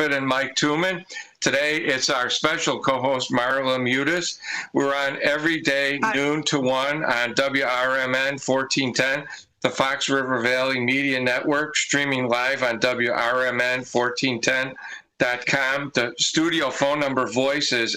Levitt and Mike Tooman. Today, it's our special co-host, Marla Mutis. We're on every day, noon to 1 on WRMN 1410, the Fox River Valley Media Network, streaming live on WRMN1410.com. The studio phone number voice is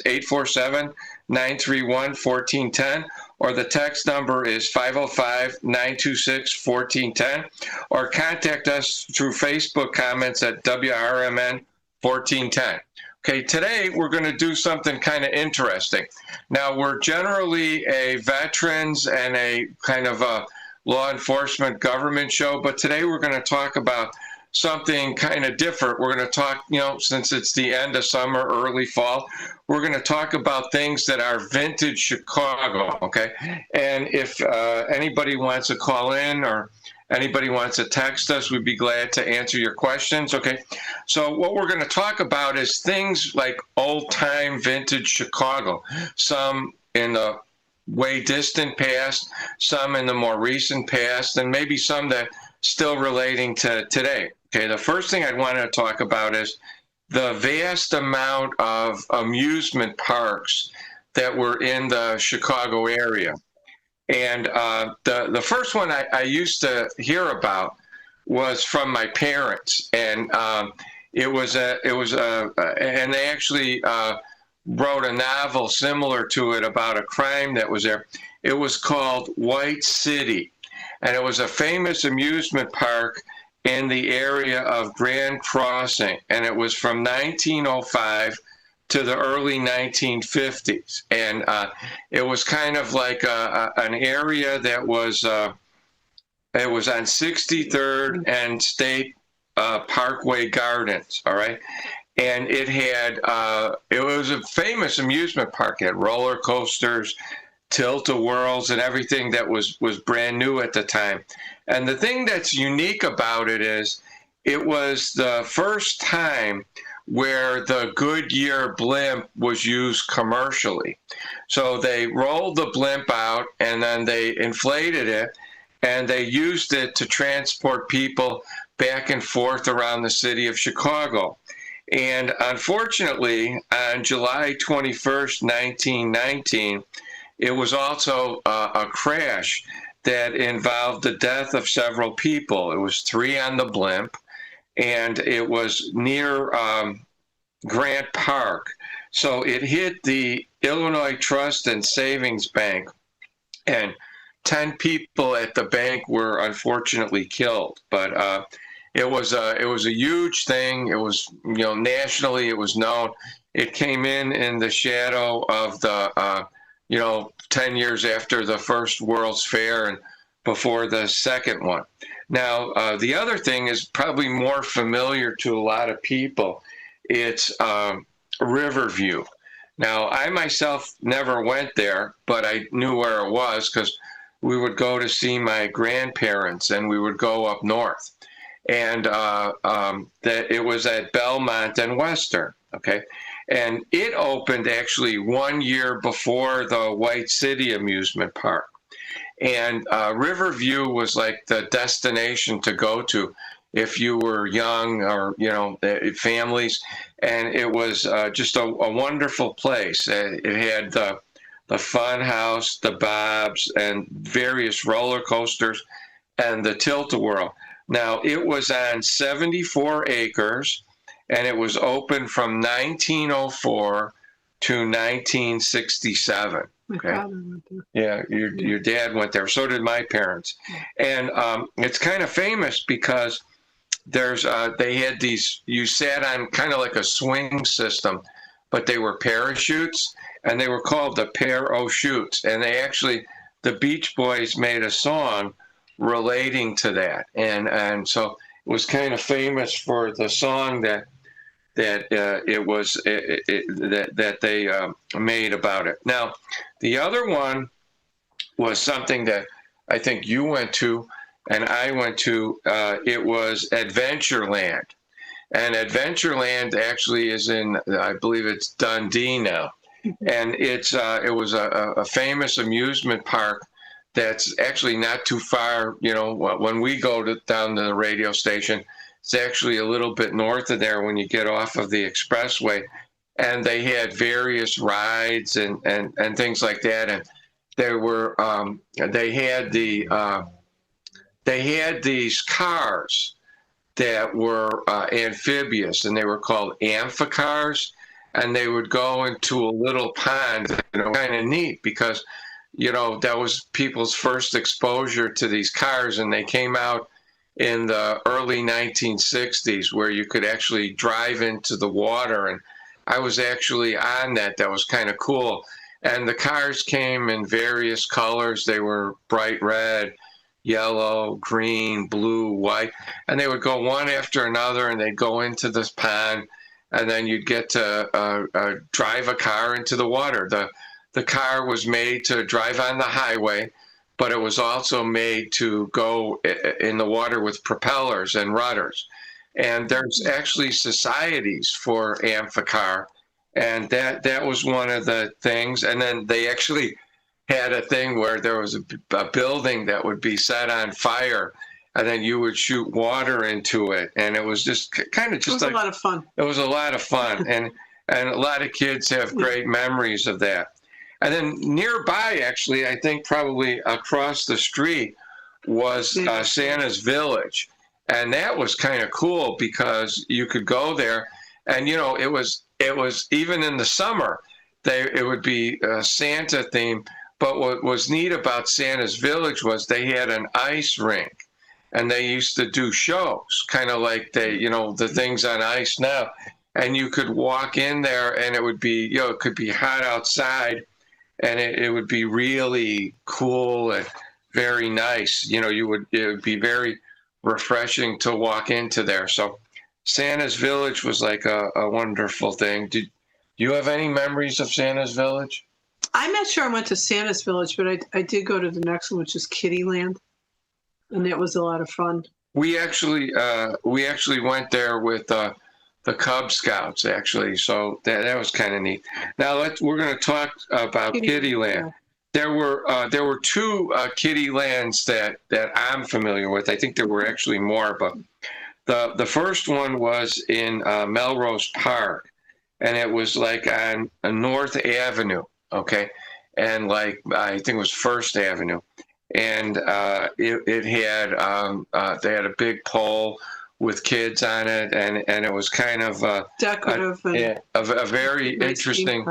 847-931-1410, or the text number is 505-926-1410, or contact us through Facebook comments at WRMN 1410. Okay, today we're going to do something kind of interesting. Now, we're generally a veterans and a kind of a law enforcement government show, but today we're going to talk about something kind of different. We're going to talk, since it's the end of summer, early fall, we're going to talk about things that are vintage Chicago, okay? And if anybody wants to call in or anybody wants to text us, we'd be glad to answer your questions, okay? So what we're going to talk about is things like old-time vintage Chicago, some in the way distant past, some in the more recent past, and maybe some that still relating to today. Okay, the first thing I'd want to talk about is the vast amount of amusement parks that were in the Chicago area. And the first one I used to hear about was from my parents, and and they actually wrote a novel similar to it about a crime that was there. It was called White City, and it was a famous amusement park in the area of Grand Crossing, and it was from 1905 to the early 1950s, and it was kind of like an area that was it was on 63rd and State Parkway Gardens, all right, and it had it was a famous amusement park. It had roller coasters, tilt-a-whirls, and everything that was brand new at the time. And the thing that's unique about it is it was the first time where the Goodyear blimp was used commercially. So they rolled the blimp out and then they inflated it and they used it to transport people back and forth around the city of Chicago. And unfortunately, on July 21st, 1919, it was also a crash that involved the death of several people. It was 3 on the blimp, and it was near Grant Park. So it hit the Illinois Trust and Savings Bank, and 10 people at the bank were unfortunately killed. But it was a huge thing. It was, nationally it was known. It came in the shadow of the 10 years after the first World's Fair and before the second one. Now, the other thing is probably more familiar to a lot of people. It's Riverview. Now, I myself never went there, but I knew where it was because we would go to see my grandparents and we would go up north. And that it was at Belmont and Western, okay? And it opened actually 1 year before the White City amusement park. And Riverview was like the destination to go to if you were young or, families. And it was just a wonderful place. It had the fun house, the bobs, and various roller coasters, and the tilt-a-whirl. Now, it was on 74 acres. And it was open from 1904 to 1967. Okay. Yeah, your dad went there. So did my parents. And it's kind of famous because they had these. You sat on kind of like a swing system, but they were parachutes, and they were called the Parachutes. And the Beach Boys made a song relating to that, and so it was kind of famous for the song that they made about it. Now, the other one was something that I think you went to and I went to. It was Adventureland, and Adventureland actually is in, I believe it's Dundee now, and it was a famous amusement park that's actually not too far. When we go down to the radio station, It's actually a little bit north of there when you get off of the expressway. And they had various rides and things like that. And there were they had these cars that were amphibious, and they were called amphicars, and they would go into a little pond. Kind of neat because, that was people's first exposure to these cars, and they came out in the early 1960s where you could actually drive into the water, and I was actually on that. That was kind of cool. And the cars came in various colors. They were bright red, yellow, green, blue, white, and they would go one after another, and they'd go into this pond, and then you'd get to drive a car into the water. The car was made to drive on the highway, but it was also made to go in the water with propellers and rudders. And there's actually societies for amphicar, and that was one of the things. And then they actually had a thing where there was a building that would be set on fire, and then you would shoot water into it, and it was just kind of just like a lot of fun. It was a lot of fun, and a lot of kids have great memories of that. And then nearby, actually, I think probably across the street was Santa's Village. And that was kind of cool because you could go there, and it was even in the summer, it would be a Santa theme. But what was neat about Santa's Village was they had an ice rink, and they used to do shows, kind of like the things on ice now. And you could walk in there, and it would be it could be hot outside, and it would be really cool and very nice. It would be very refreshing to walk into there. So Santa's Village was like a wonderful thing. Did you have any memories of Santa's Village? I'm not sure I went to Santa's Village, but I did go to the next one, which is Kittyland, and that was a lot of fun. We actually went there with the Cub Scouts, actually, so that was kind of neat. Now we're going to talk about Kittyland. Yeah. There were two Kittylands that I'm familiar with. I think there were actually more, but the first one was in Melrose Park, and it was like on North Avenue, okay, and like I think it was First Avenue, and it had they had a big pole with kids on it, and it was kind of decorative, a very nice interesting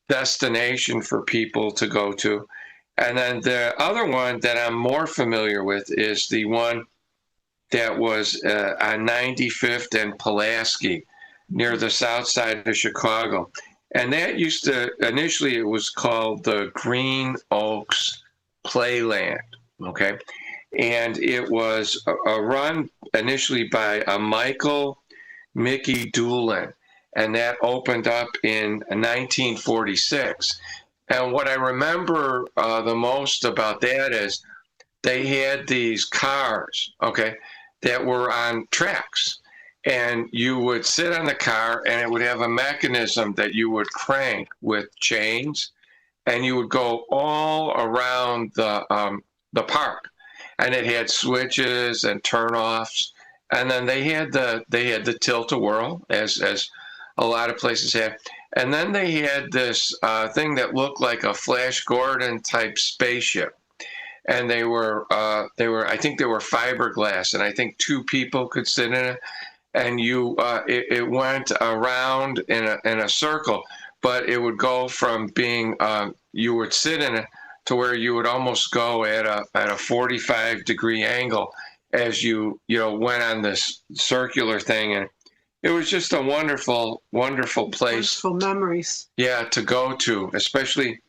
destination for people to go to. And then the other one that I'm more familiar with is the one that was on 95th and Pulaski near the south side of Chicago. And that initially it was called the Green Oaks Playland, okay? And it was run initially by Michael Mickey Doolin, and that opened up in 1946. And what I remember the most about that is they had these cars, okay, that were on tracks. And you would sit on the car, and it would have a mechanism that you would crank with chains, and you would go all around the park. And it had switches and turnoffs, and then they had the tilt-a-whirl, as a lot of places have, and then they had this thing that looked like a Flash Gordon type spaceship, and they were I think they were fiberglass, and I think two people could sit in it, and it went around in a circle, but it would go from being you would sit in it to where you would almost go at a 45-degree angle as you went on this circular thing. And it was just a wonderful, wonderful place. Wonderful memories. Yeah, to go to, especially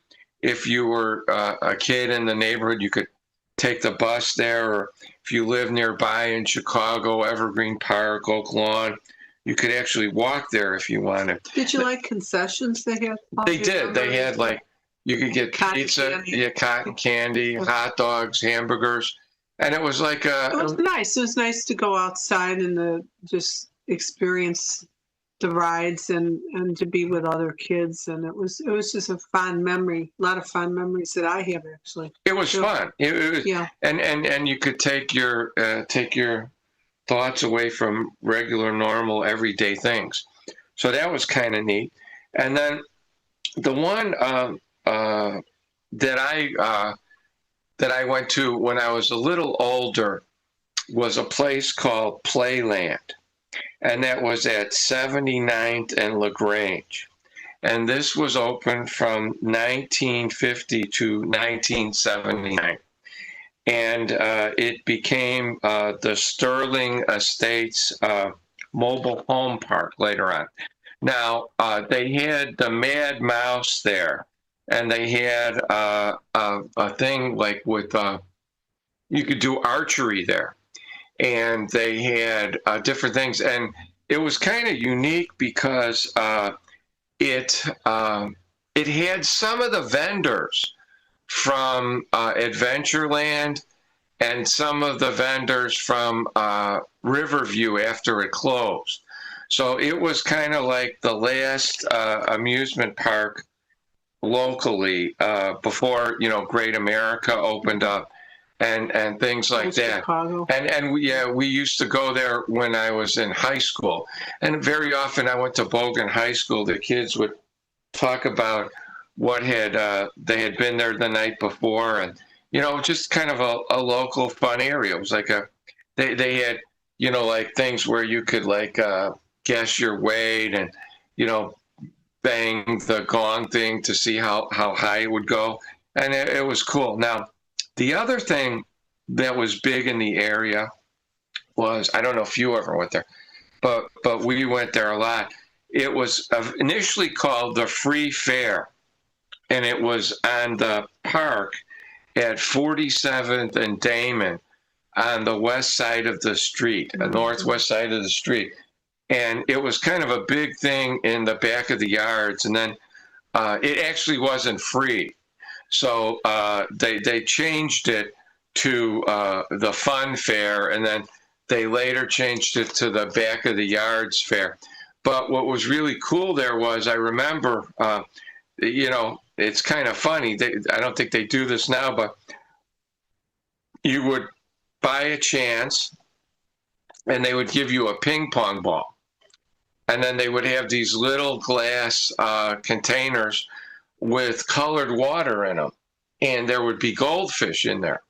if you were a kid in the neighborhood. You could take the bus there, or if you live nearby in Chicago, Evergreen Park, Oak Lawn, you could actually walk there if you wanted. Did you like concessions they had? They did. They had you could get pizza, cotton candy, hot dogs, hamburgers, and it was like it was nice. It was nice to go outside and just experience the rides and to be with other kids, and it was just a fun memory. A lot of fun memories that I have, actually. It was fun. It was, yeah. And you could take your thoughts away from regular, normal, everyday things. So that was kind of neat. And then the one that I went to when I was a little older was a place called Playland, and that was at 79th and LaGrange. And this was open from 1950 to 1979. And it became the Sterling Estates Mobile Home Park later on. Now, they had the Mad Mouse there, and they had a thing like with, you could do archery there, and they had different things. And it was kind of unique because it had some of the vendors from Adventureland and some of the vendors from Riverview after it closed. So it was kind of like the last amusement park locally before, Great America opened up and things like that. Chicago. And we used to go there when I was in high school. And very often I went to Bogan High School. The kids would talk about what they had been there the night before, and just kind of a local fun area. It was like they had like things where you could like guess your weight and bang the gong thing to see how high it would go, and it was cool. Now the other thing that was big in the area was, I don't know if you ever went there, but we went there a lot. It was initially called the Free Fair, and it was on the park at 47th and Damon on the west side of the street, the northwest side of the street. And it was kind of a big thing in the back of the yards. And then it actually wasn't free. So they changed it to the Fun Fair, and then they later changed it to the back of the yards fair. But what was really cool there was, I remember, it's kind of funny. I don't think they do this now, but you would buy a chance and they would give you a ping pong ball. And then they would have these little glass containers with colored water in them. And there would be goldfish in there.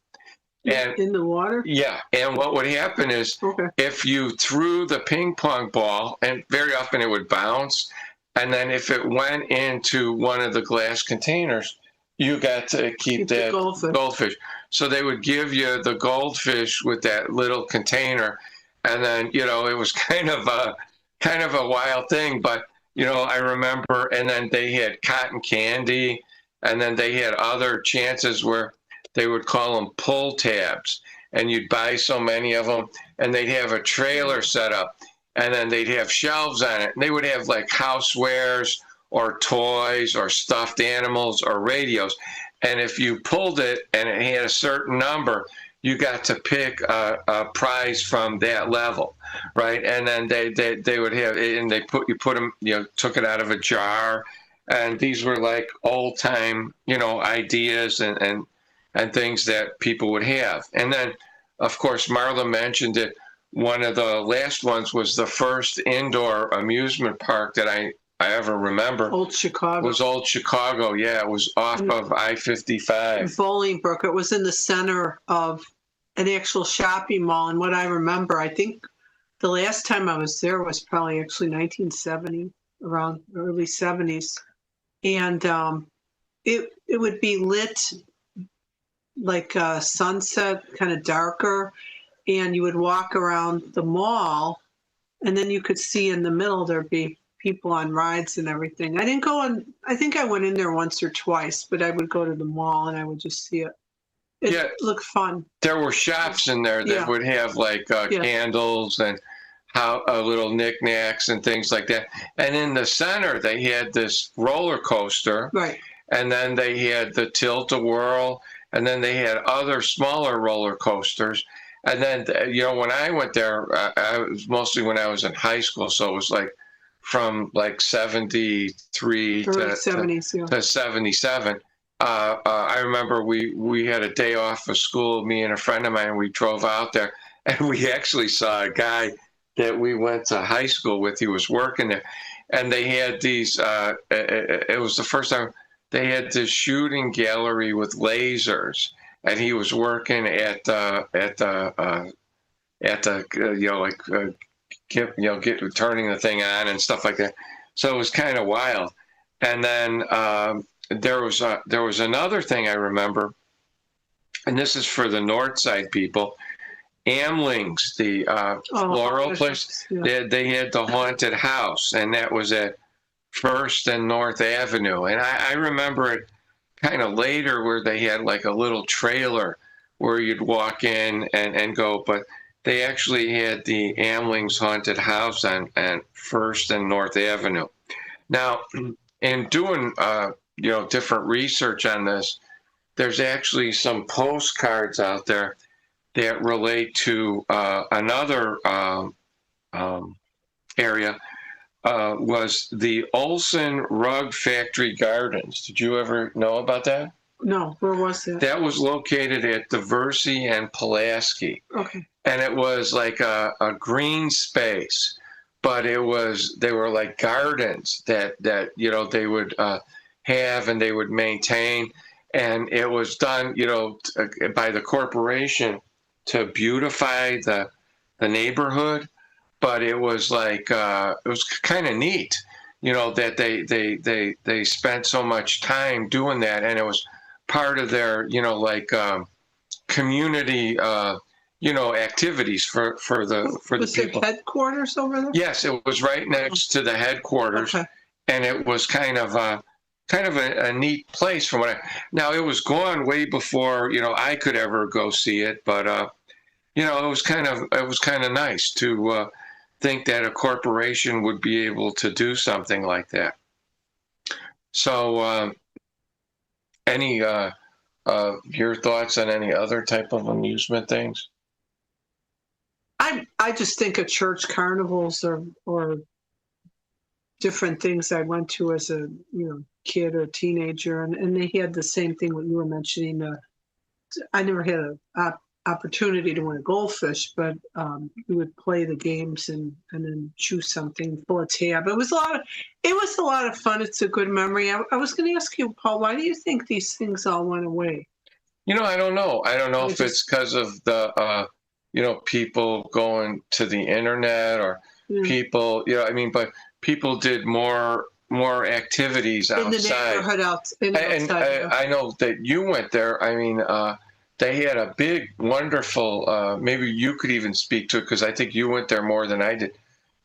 And in the water? Yeah. And what would happen is, if you threw the ping pong ball, and very often it would bounce, and then if it went into one of the glass containers, you got to keep that goldfish. So they would give you the goldfish with that little container, and then it was kind of a wild thing. But I remember, and then they had cotton candy, and then they had other chances where they would call them pull tabs, and you'd buy so many of them, and they'd have a trailer set up, and then they'd have shelves on it, and they would have like housewares or toys or stuffed animals or radios. And if you pulled it and it had a certain number, you got to pick a prize from that level, right? And then they would have, and you put them, took it out of a jar, and these were like old time, ideas and things that people would have. And then, of course, Marla mentioned it. One of the last ones was the first indoor amusement park that I ever remember. Old Chicago. It was Old Chicago, yeah. It was off of I-55. Bolingbrook. It was in the center of an actual shopping mall. And what I remember, I think the last time I was there was probably actually 1970, around early 70s. And it would be lit like sunset, kind of darker, and you would walk around the mall, and then you could see in the middle there'd be people on rides and everything. I didn't go on, I think I went in there once or twice, but I would go to the mall and I would just see it. It looked fun. There were shops in there that would have like candles and little knickknacks and things like that. And in the center, they had this roller coaster. Right. And then they had the tilt-a-whirl. And then they had other smaller roller coasters. And then, when I went there, I was mostly when I was in high school. So it was like from like 73 to 77. I remember we had a day off of school, me and a friend of mine, we drove out there. and we actually saw a guy that we went to high school with. He was working there, and they had these. It was the first time they had this shooting gallery with lasers, and he was working at the turning the thing on and stuff like that. So it was kind of wild. And then there was another thing I remember, and this is for the North Side people. Amling's, the floral place, yeah. they had the haunted house, and that was at First and North Avenue. And I remember it kind of later where they had like a little trailer where you'd walk in and go, but they actually had the Amling's haunted house on First and North Avenue. Now, in doing different research on this, there's actually some postcards out there that relate to another area, was the Olson Rug Factory Gardens. Did you ever know about that? No, where was it? That was located at Diversey and Pulaski. Okay. And it was like a green space, but they were like gardens that they would have and they would maintain. And it was done, by the corporation to beautify the neighborhood, but it was like it was kind of neat, that they spent so much time doing that, and it was part of their community activities for the people. Was it headquarters over there? Yes, it was right next to the headquarters, okay. And it was kind of a neat place from now it was gone way before I could ever go see it, but it was kind of nice to think that a corporation would be able to do something like that. So any your thoughts on any other type of amusement things? I just think of church carnivals or different things I went to as a kid or teenager, and they had the same thing what you were mentioning. I never had an opportunity to win a goldfish, but we would play the games and then choose something, pull a tab. It was a lot of fun. It's a good memory. I was going to ask you, Paul, why do you think these things all went away? I don't know. I don't know if it's because of the people going to the internet or people, but people did more activities outside. In the neighborhood outside. I know that you went there. I mean, they had a big, wonderful, maybe you could even speak to it because I think you went there more than I did,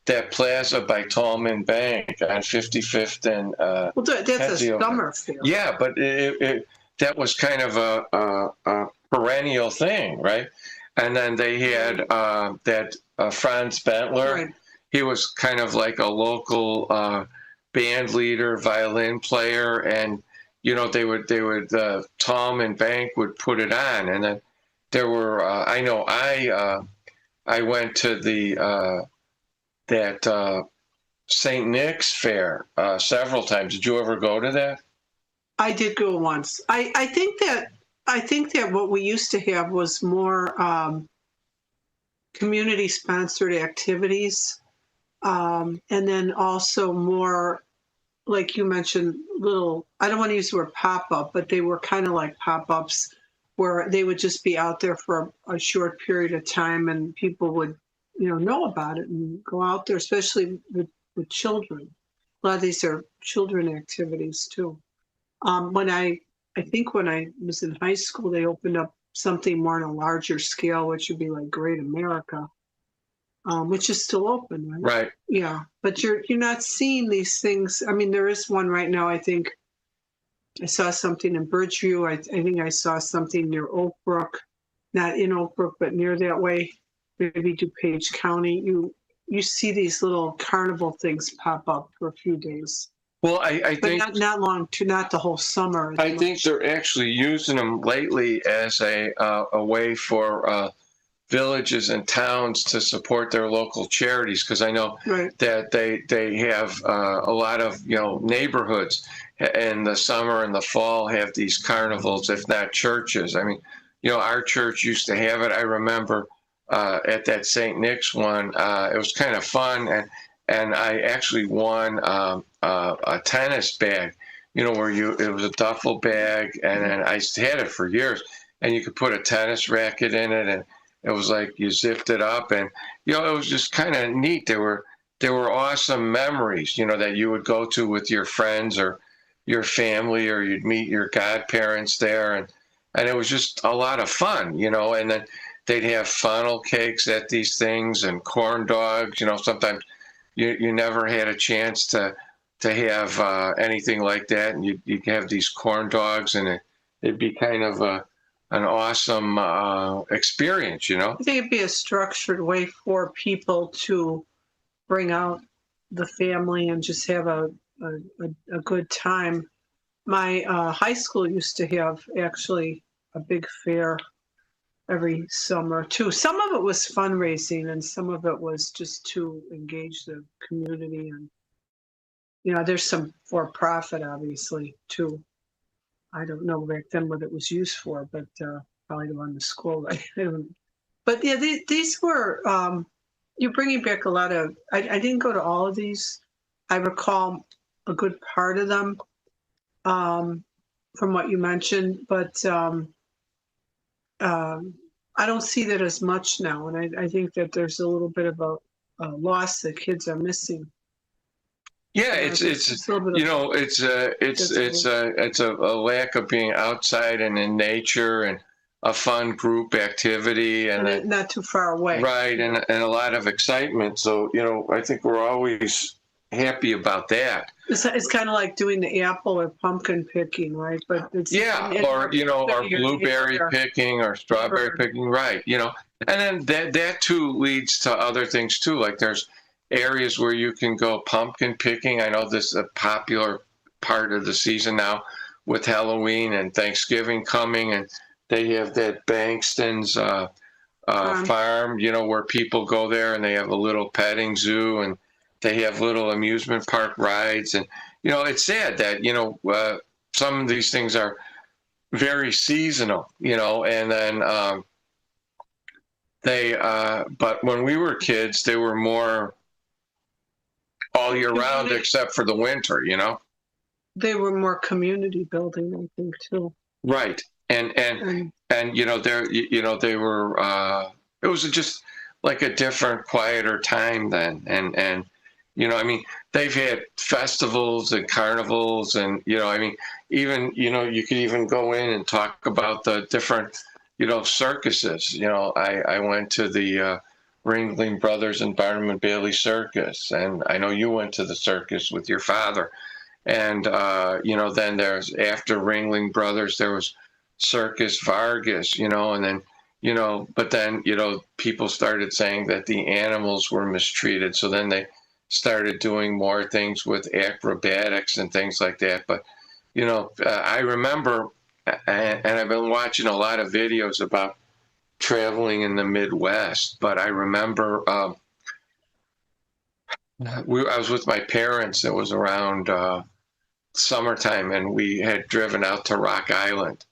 that plaza by Tallman Bank on 55th and well, that's a summer fair. Yeah, but that was kind of a perennial thing, right? And then they had that Franz Bentler. Right. He was kind of like a local band leader, violin player, and they would Tom and Bank would put it on, and then there were I know I went to the that St. Nick's fair several times. Did you ever go to that? I did go once. I think that what we used to have was more community sponsored activities. And then also more, like you mentioned, little, I don't want to use the word pop-up, but they were kind of like pop-ups where they would just be out there for a short period of time and people would, know about it and go out there, especially with children. A lot of these are children activities too. I think when I was in high school, they opened up something more on a larger scale, which would be like Great America. Which is still open, right? Right. Yeah, but you're not seeing these things. I mean, there is one right now. I think I saw something in Bridgeview. I think I saw something near Oak Brook, not in Oak Brook, but near that way, maybe DuPage County. You see these little carnival things pop up for a few days. Well, I think not long, not the whole summer. I think they're actually using them lately as a way for villages and towns to support their local charities, because I know that they have a lot of neighborhoods in the summer and the fall have these carnivals, if not churches. I mean, our church used to have it. I remember at that St. Nick's one. It was kind of fun, and I actually won a tennis bag. You know, where it was a duffel bag, and then I had it for years, and you could put a tennis racket in it, and it was like you zipped it up, and you know, it was just kind of neat. There were awesome memories, you know, that you would go to with your friends or your family, or you'd meet your godparents there, and it was just a lot of fun, you know. And then they'd have funnel cakes at these things and corn dogs. You know, sometimes you never had a chance to have anything like that, and you'd have these corn dogs, and it'd be kind of an awesome experience, you know. I think it'd be a structured way for people to bring out the family and just have a good time. My high school used to have actually a big fair every summer too. Some of it was fundraising, and some of it was just to engage the community. And you know, there's some for-profit, obviously, too. I don't know back then what it was used for, but probably to run the school. But yeah, these were, you're bringing back a lot of, I didn't go to all of these. I recall a good part of them from what you mentioned, but I don't see that as much now. And I think that there's a little bit of a loss that kids are missing. Yeah, it's you know, it's a lack of being outside and in nature, and a fun group activity, and not too far away. Right, and a lot of excitement. So, you know, I think we're always happy about that. It's kind of like doing the apple or pumpkin picking, right? But it's or you know, or blueberry picking or strawberry picking, right? You know, and then that too leads to other things too. Like there's areas where you can go pumpkin picking. I know this is a popular part of the season now with Halloween and Thanksgiving coming, and they have that Bankston's farm, you know, where people go there and they have a little petting zoo, and they have little amusement park rides. And, you know, it's sad that, you know, some of these things are very seasonal, you know, and then but when we were kids, they were more all year round, except for the winter, you know. They were more community building, I think, too. Right, and you know, they were. It was just like a different, quieter time then, and you know, I mean, they've had festivals and carnivals, and you know, I mean, even you know, you could even go in and talk about the different, you know, circuses. You know, I went to the Ringling Brothers and Barnum and Bailey Circus, and I know you went to the circus with your father. And you know, then there's, after Ringling Brothers, there was Circus Vargas, you know, and then, you know, but then, you know, people started saying that the animals were mistreated, so then they started doing more things with acrobatics and things like that. But you know, I remember, and I've been watching a lot of videos about traveling in the Midwest, but I remember I was with my parents. It was around summertime, and we had driven out to Rock Island,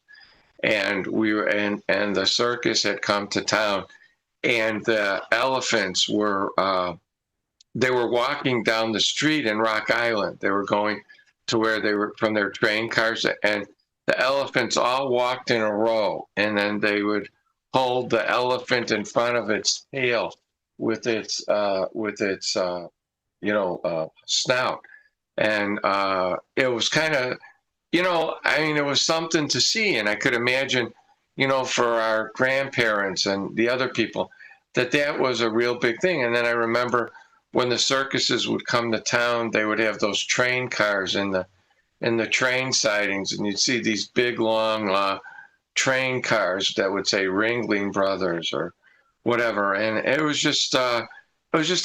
and we were and the circus had come to town, and the elephants were they were walking down the street in Rock Island. They were going to where they were from their train cars, and the elephants all walked in a row, and then they would hold the elephant in front of its tail with its you know, snout. And it was kind of, you know, I mean, it was something to see. And I could imagine, you know, for our grandparents and the other people, that was a real big thing. And then I remember when the circuses would come to town, they would have those train cars in the train sidings, and you'd see these big, long train cars that would say Ringling Brothers or whatever. And it was just a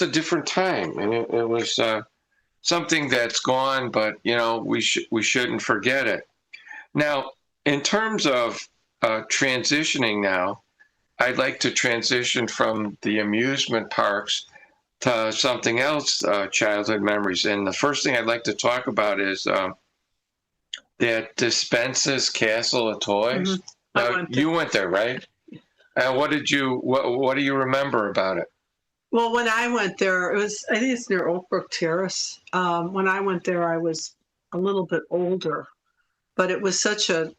different time, and it was something that's gone, but you know, we shouldn't forget it. Now, in terms of transitioning now, I'd like to transition from the amusement parks to something else, childhood memories. And the first thing I'd like to talk about is that Dispensa's Castle of Toys. Mm-hmm. You went there, right? And what do you remember about it? Well, when I went there, I think it's near Oak Brook Terrace. When I went there, I was a little bit older, but it was such an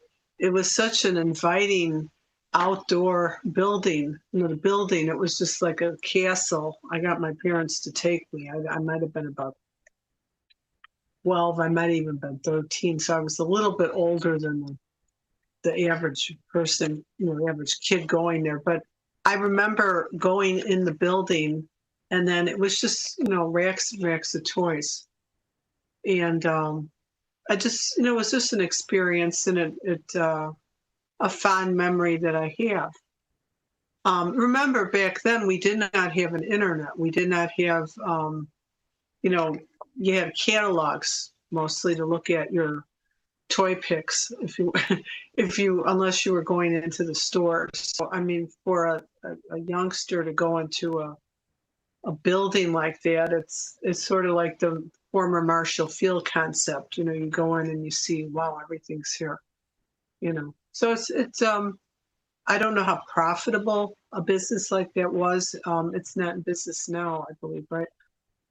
inviting outdoor building. You know, the building, it was just like a castle. I got my parents to take me. I might have been about 12. I might have even been 13. So I was a little bit older than the average person, you know, the average kid going there. But I remember going in the building, and then it was just, you know, racks and racks of toys. And I just, you know, it was just an experience, and a fond memory that I have. Remember back then, we did not have an internet. We did not have, you know, you had catalogs mostly to look at your toy picks unless you were going into the stores. So I mean, for a youngster to go into a building like that, it's sort of like the former Marshall Field concept. You know, you go in and you see, wow, everything's here. You know, so it's I don't know how profitable a business like that was. It's not in business now, I believe, right?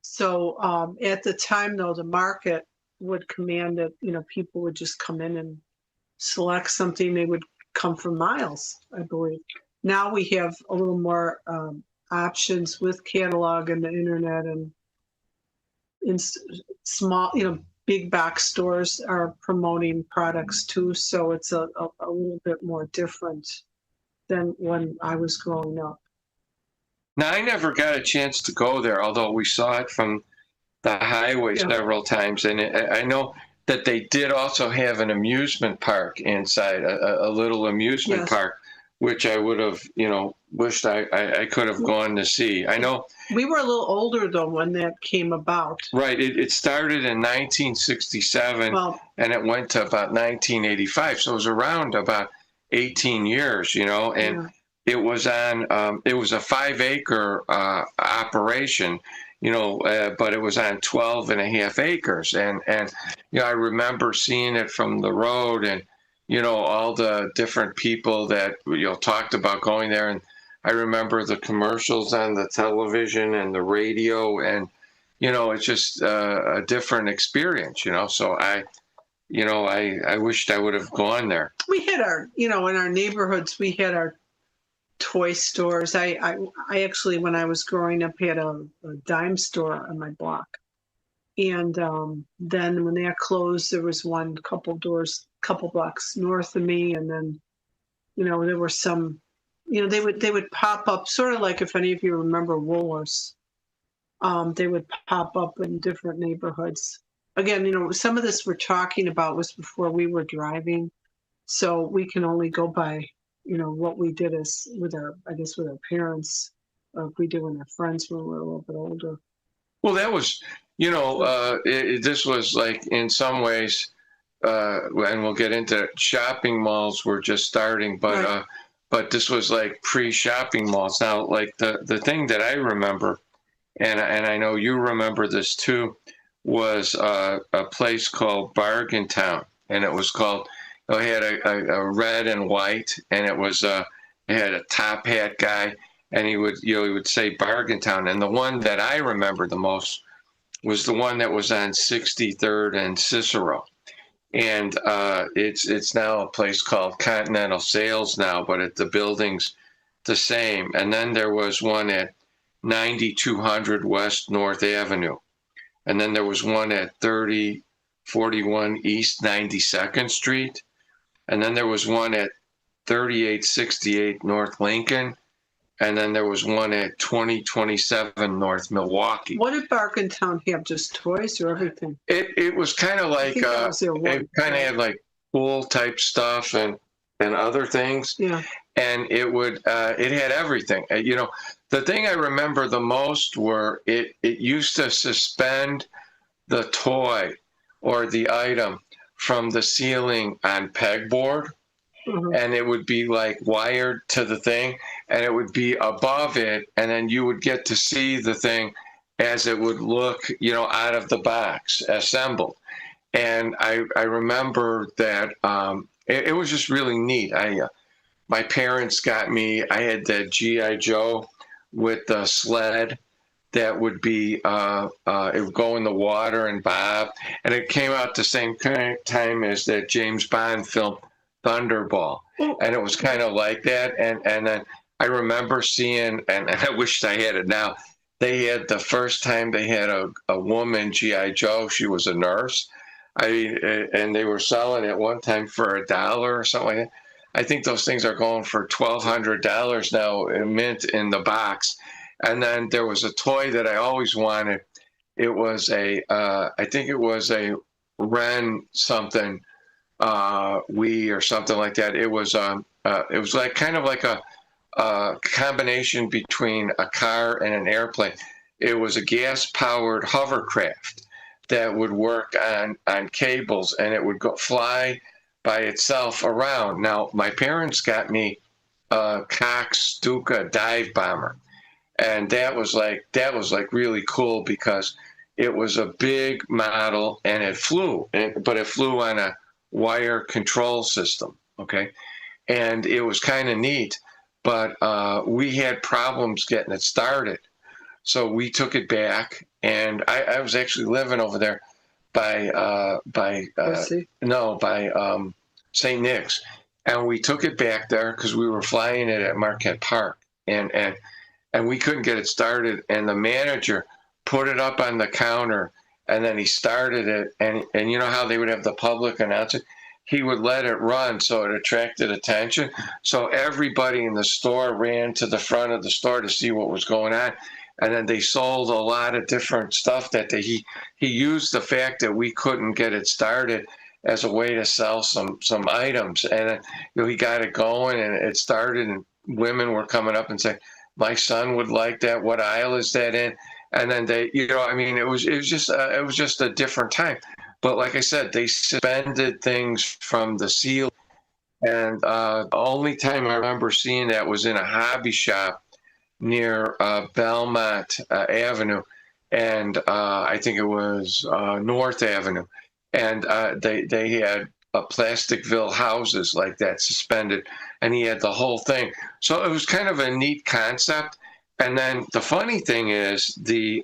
So at the time, though, the market would command that, you know, people would just come in and select something. They would come for miles, I believe. Now we have a little more options with catalog and the internet, and in small, you know, big box stores are promoting products too. So it's a little bit more different than when I was growing up. Now, I never got a chance to go there, although we saw it from the highway several times. And I know that they did also have an amusement park inside, a little amusement park, which I would have, you know, wished I could have gone to see. I know. We were a little older, though, when that came about. Right. It started in 1967, and it went to about 1985. So it was around about 18 years, you know, and it was on, it was a 5-acre operation, you know, but it was on 12.5 acres. And, you know, I remember seeing it from the road, and, you know, all the different people that, you know, talked about going there. And I remember the commercials on the television and the radio, and, you know, it's just a different experience, you know. So I wished I would have gone there. We had our, you know, in our neighborhoods, we had our toy stores. I actually, when I was growing up, had a dime store on my block. And then when that closed, there was one couple blocks north of me. And then, you know, there were some, you know, they would pop up, sort of like, if any of you remember Woolworths, they would pop up in different neighborhoods. Again, you know, some of this we're talking about was before we were driving. So we can only go by, you know, what we did with our parents, or if we did when our friends when we were a little bit older. Well, that was, you know, this was like, in some ways, and we'll get into shopping malls were just starting, but but this was like pre-shopping malls. Now, like the thing that I remember, and I know you remember this too, was a place called Bargain Town, and it was called. It had a red and white, and it was it had a top hat guy, and he would say Bargain Town. And the one that I remember the most was the one that was on 63rd and Cicero, and it's now a place called Continental Sales now, but the building's the same. And then there was one at 9200 West North Avenue, and then there was one at 3041 East 92nd Street. And then there was one at 3868 North Lincoln. And then there was one at 2027 North Milwaukee. What did Bargain Town have? Just toys or everything? It was kind of like, it kind of had like pool type stuff and other things. Yeah. And it had everything. You know, the thing I remember the most were it used to suspend the toy or the item from the ceiling on pegboard, and it would be like wired to the thing, and it would be above it, and then you would get to see the thing as it would look, you know, out of the box assembled. And I remember that it was just really neat. my parents got me, I had the G.I. Joe with the sled that would be, it would go in the water and bob. And it came out the same time as that James Bond film, Thunderball. And it was kind of like that. And then I remember seeing, and I wish I had it now, they had the first time they had a woman G.I. Joe. She was a nurse. And they were selling it one time for $1 or something like that. I think those things are going for $1,200 now, mint in the box. And then there was a toy that I always wanted. It was I think it was a Ren something, Wii or something like that. It was like kind of like a combination between a car and an airplane. It was a gas-powered hovercraft that would work on cables, and it would fly by itself around. Now, my parents got me a Cox Stuka dive bomber, and that was like really cool because it was a big model and it flew, but it flew on a wire control system. Okay, and it was kind of neat, but we had problems getting it started, so we took it back, and I was actually living over there by St. Nick's, and we took it back there because we were flying it at Marquette Park, and we couldn't get it started, and the manager put it up on the counter, and then he started it, and you know how they would have the public announce it? He would let it run so it attracted attention. So everybody in the store ran to the front of the store to see what was going on. And then they sold a lot of different stuff that he used the fact that we couldn't get it started as a way to sell some items. And he got it going, and it started, and women were coming up and saying, my son would like that. What aisle is that in? And then they, it was just a different time. But like I said, they suspended things from the ceiling. And the only time I remember seeing that was in a hobby shop near Belmont Avenue, and I think it was North Avenue. And they had Plasticville houses like that suspended, and he had the whole thing. So it was kind of a neat concept. And then the funny thing is the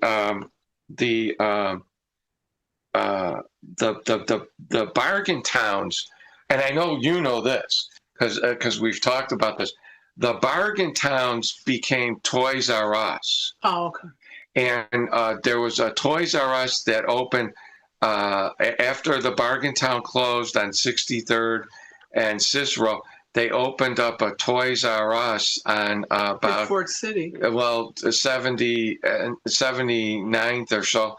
bargain towns, and I know you know this because we've talked about this. The bargain towns became Toys R Us. Oh, okay. And there was a Toys R Us that opened after the bargain town closed on 63rd and Cicero. They opened up a Toys R Us on about Fort City. Well, 79th or so,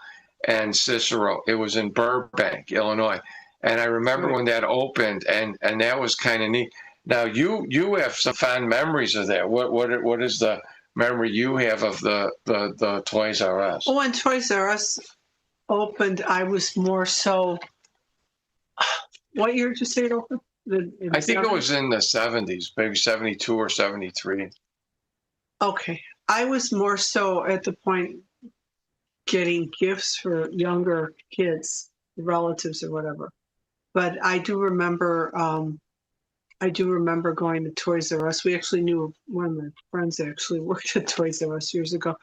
and Cicero. It was in Burbank, Illinois. And I remember when that opened, and that was kind of neat. Now you have some fond memories of that. What is the memory you have of the Toys R Us? Oh, when Toys R Us opened, I was more so. What year did you say it opened? I think it was in the 70s, maybe 72 or 73. Okay. I was more so at the point getting gifts for younger kids, relatives or whatever. But I do remember going to Toys R Us. We actually knew one of my friends actually worked at Toys R Us years ago.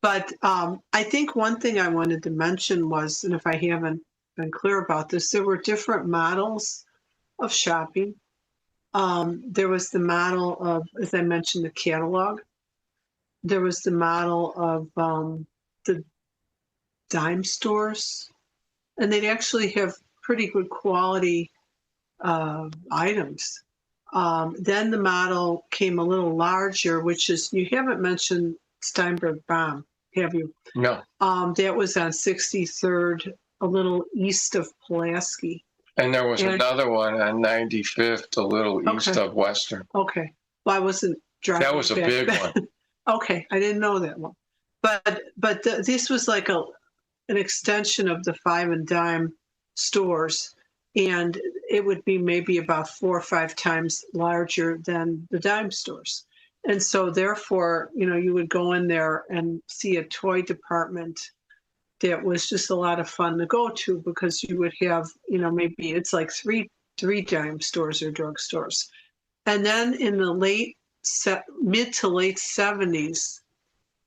But I think one thing I wanted to mention was, and if I haven't been clear about this, there were different models of shopping. There was the model of, as I mentioned, the catalog. There was the model of the dime stores, and they'd actually have pretty good quality items. Then the model came a little larger, which is, you haven't mentioned Steinberg Baum, have you? No. That was on 63rd, a little east of Pulaski. And there was another one on 95th, a little east of Western. Okay. Well, I wasn't driving. That was a big one. Okay, I didn't know that one. But this was like an extension of the 5 and dime stores, and it would be maybe about 4 or 5 times larger than the dime stores. And so therefore, you would go in there and see a toy department that was just a lot of fun to go to, because you would have, maybe it's like three dime stores or drug stores. And then in the mid to late 70s,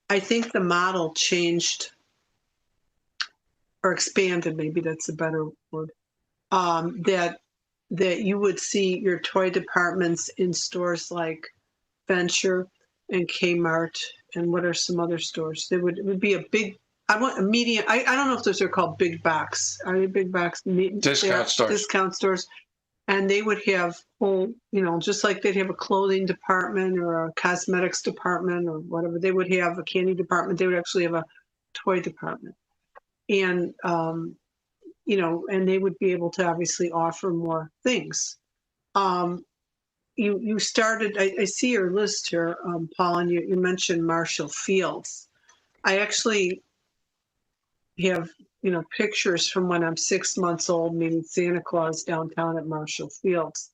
I think the model changed or expanded, maybe that's a better word, that you would see your toy departments in stores like Venture and Kmart, and what are some other stores? It would be a big, I want a medium, I don't know if those are called big box. Are they big box? Discount stores. Discount stores. And they would have whole, just like they'd have a clothing department or a cosmetics department or whatever, they would have a candy department. They would actually have a toy department. And, and they would be able to obviously offer more things. You started, I see your list here, Paul, and you mentioned Marshall Fields. I actually have, pictures from when I'm 6 months old meeting Santa Claus downtown at Marshall Fields.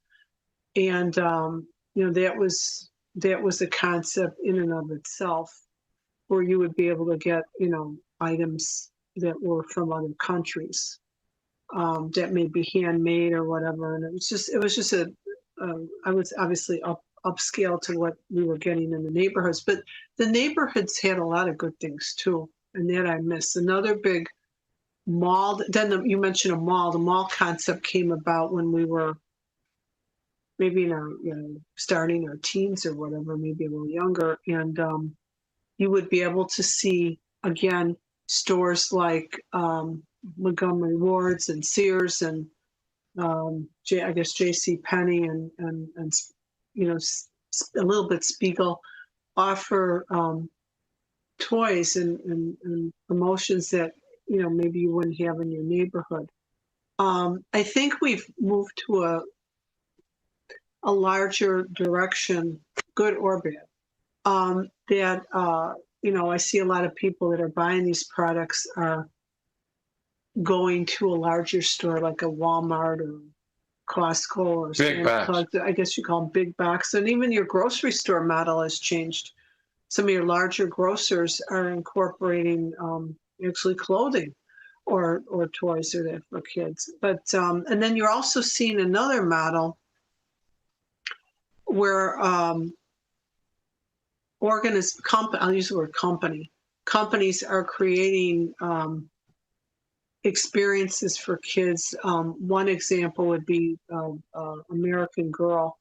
And, that was a concept in and of itself, where you would be able to get, items that were from other countries, that may be handmade or whatever. And it was just I was obviously upscale to what we were getting in the neighborhoods, but the neighborhoods had a lot of good things too, and that I miss. Another big mall. Then you mentioned a mall. The mall concept came about when we were maybe in our starting our teens or whatever, maybe a little younger, and you would be able to see again stores like Montgomery Ward's and Sears and I guess J.C. Penney and a little bit Spiegel offer toys and promotions that maybe you wouldn't have in your neighborhood. I think we've moved to a larger direction, good or bad. That I see a lot of people that are buying these products are going to a larger store like a Walmart or Costco or big box. I guess you call them big box. And even your grocery store model has changed. Some of your larger grocers are incorporating actually clothing or toys or that for kids. But and then you're also seeing another model where I'll use the word company. Companies are creating experiences for kids. One example would be American Girl,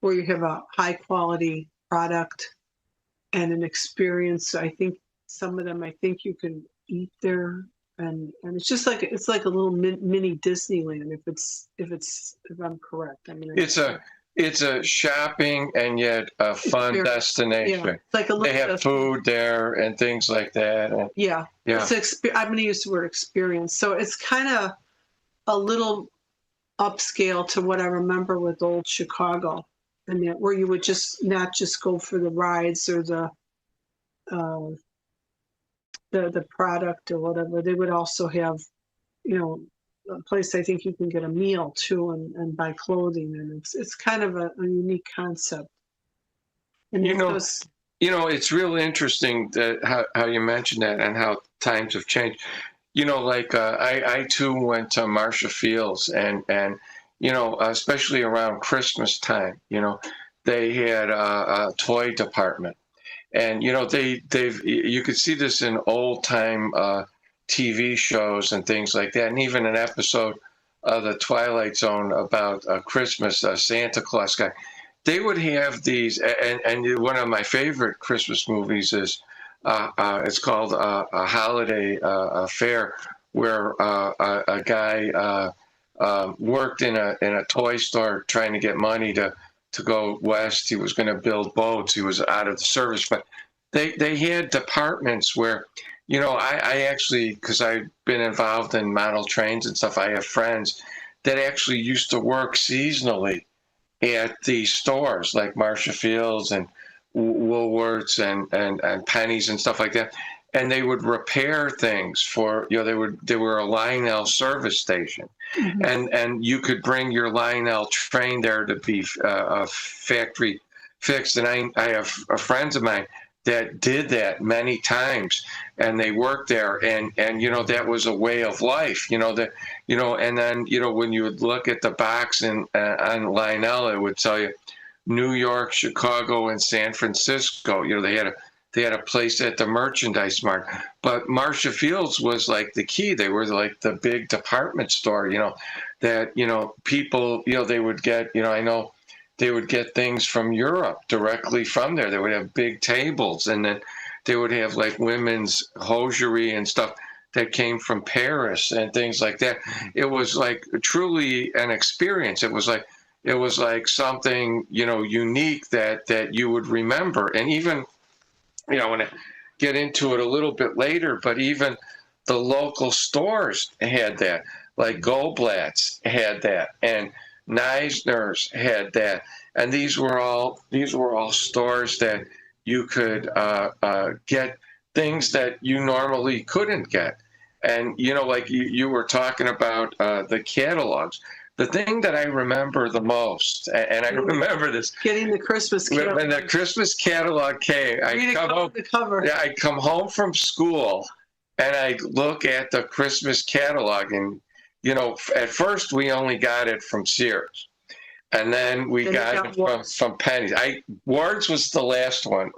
where you have a high quality product and an experience. I think some of them, you can eat there, and it's just like a little mini Disneyland if I'm correct. I mean, it's a shopping and yet a fun destination. Yeah, like they have food there and things like that. And, yeah. I'm going to use the word experience. So it's kind of a little upscale to what I remember with old Chicago, and that where you would not just go for the rides or the product or whatever. They would also have, a place I think you can get a meal too and buy clothing, and it's kind of a unique concept. And it's real interesting that how you mentioned that and how times have changed. I too went to Marshall Fields and especially around Christmas time, they had a toy department, and you could see this in old time TV shows and things like that, and even an episode of the Twilight Zone about Christmas, Santa Claus guy. They would have these, and one of my favorite Christmas movies is it's called A Holiday Fair, where a guy worked in a toy store trying to get money to go west. He was going to build boats. He was out of the service, but they had departments where, I actually, because I've been involved in model trains and stuff, I have friends that actually used to work seasonally at the stores like Marshall Fields and Woolworths and Penny's and stuff like that, and they would repair things for they were a Lionel service station, and you could bring your Lionel train there to be factory fixed. And I have friends of mine that did that many times, and they worked there, and that was a way of life, and then when you would look at the box on Lionel, it would tell you New York, Chicago, and San Francisco. They had a place at the Merchandise Mart. But Marcia Fields was like the key. They were like the big department store, that, people, they would get, I know they would get things from Europe directly from there. They would have big tables, and then they would have like women's hosiery and stuff that came from Paris and things like that. It was like truly an experience. It was like something, unique that you would remember. And even, I want to get into it a little bit later, but even the local stores had that, like Goldblatt's had that, and Neisner's had that. And these were all stores that you could get things that you normally couldn't get. And, like you were talking about the catalogs. The thing that I remember the most, and I remember this, getting the Christmas catalog. When the Christmas catalog came, I'd come home from school, and I'd look at the Christmas catalog, and, at first we only got it from Sears. And then we got it from Penny's. Ward's was the last one,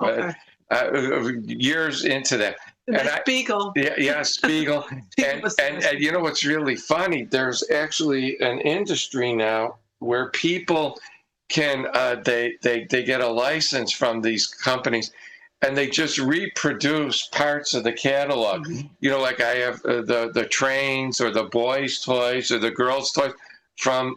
years into that. And Spiegel. Yeah, Spiegel. and you know what's really funny? There's actually an industry now where people can, they get a license from these companies, and they just reproduce parts of the catalog. Mm-hmm. Like I have the trains or the boys' toys or the girls' toys.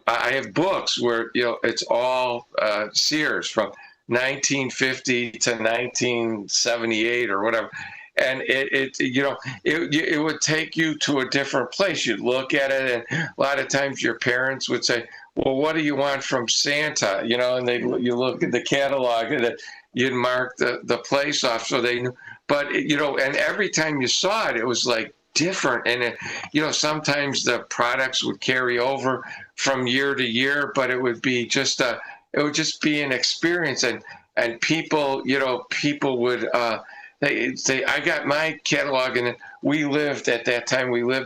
I have books where, it's all Sears from 1950 to 1978 or whatever. And it would take you to a different place. You'd look at it, and a lot of times your parents would say, well, what do you want from Santa? And you look at the catalog, and you'd mark the place off so they knew. But, and every time you saw it, it was like different. And, sometimes the products would carry over from year to year, but it would be just an experience. And people, people would, they say, I got my catalog, and we lived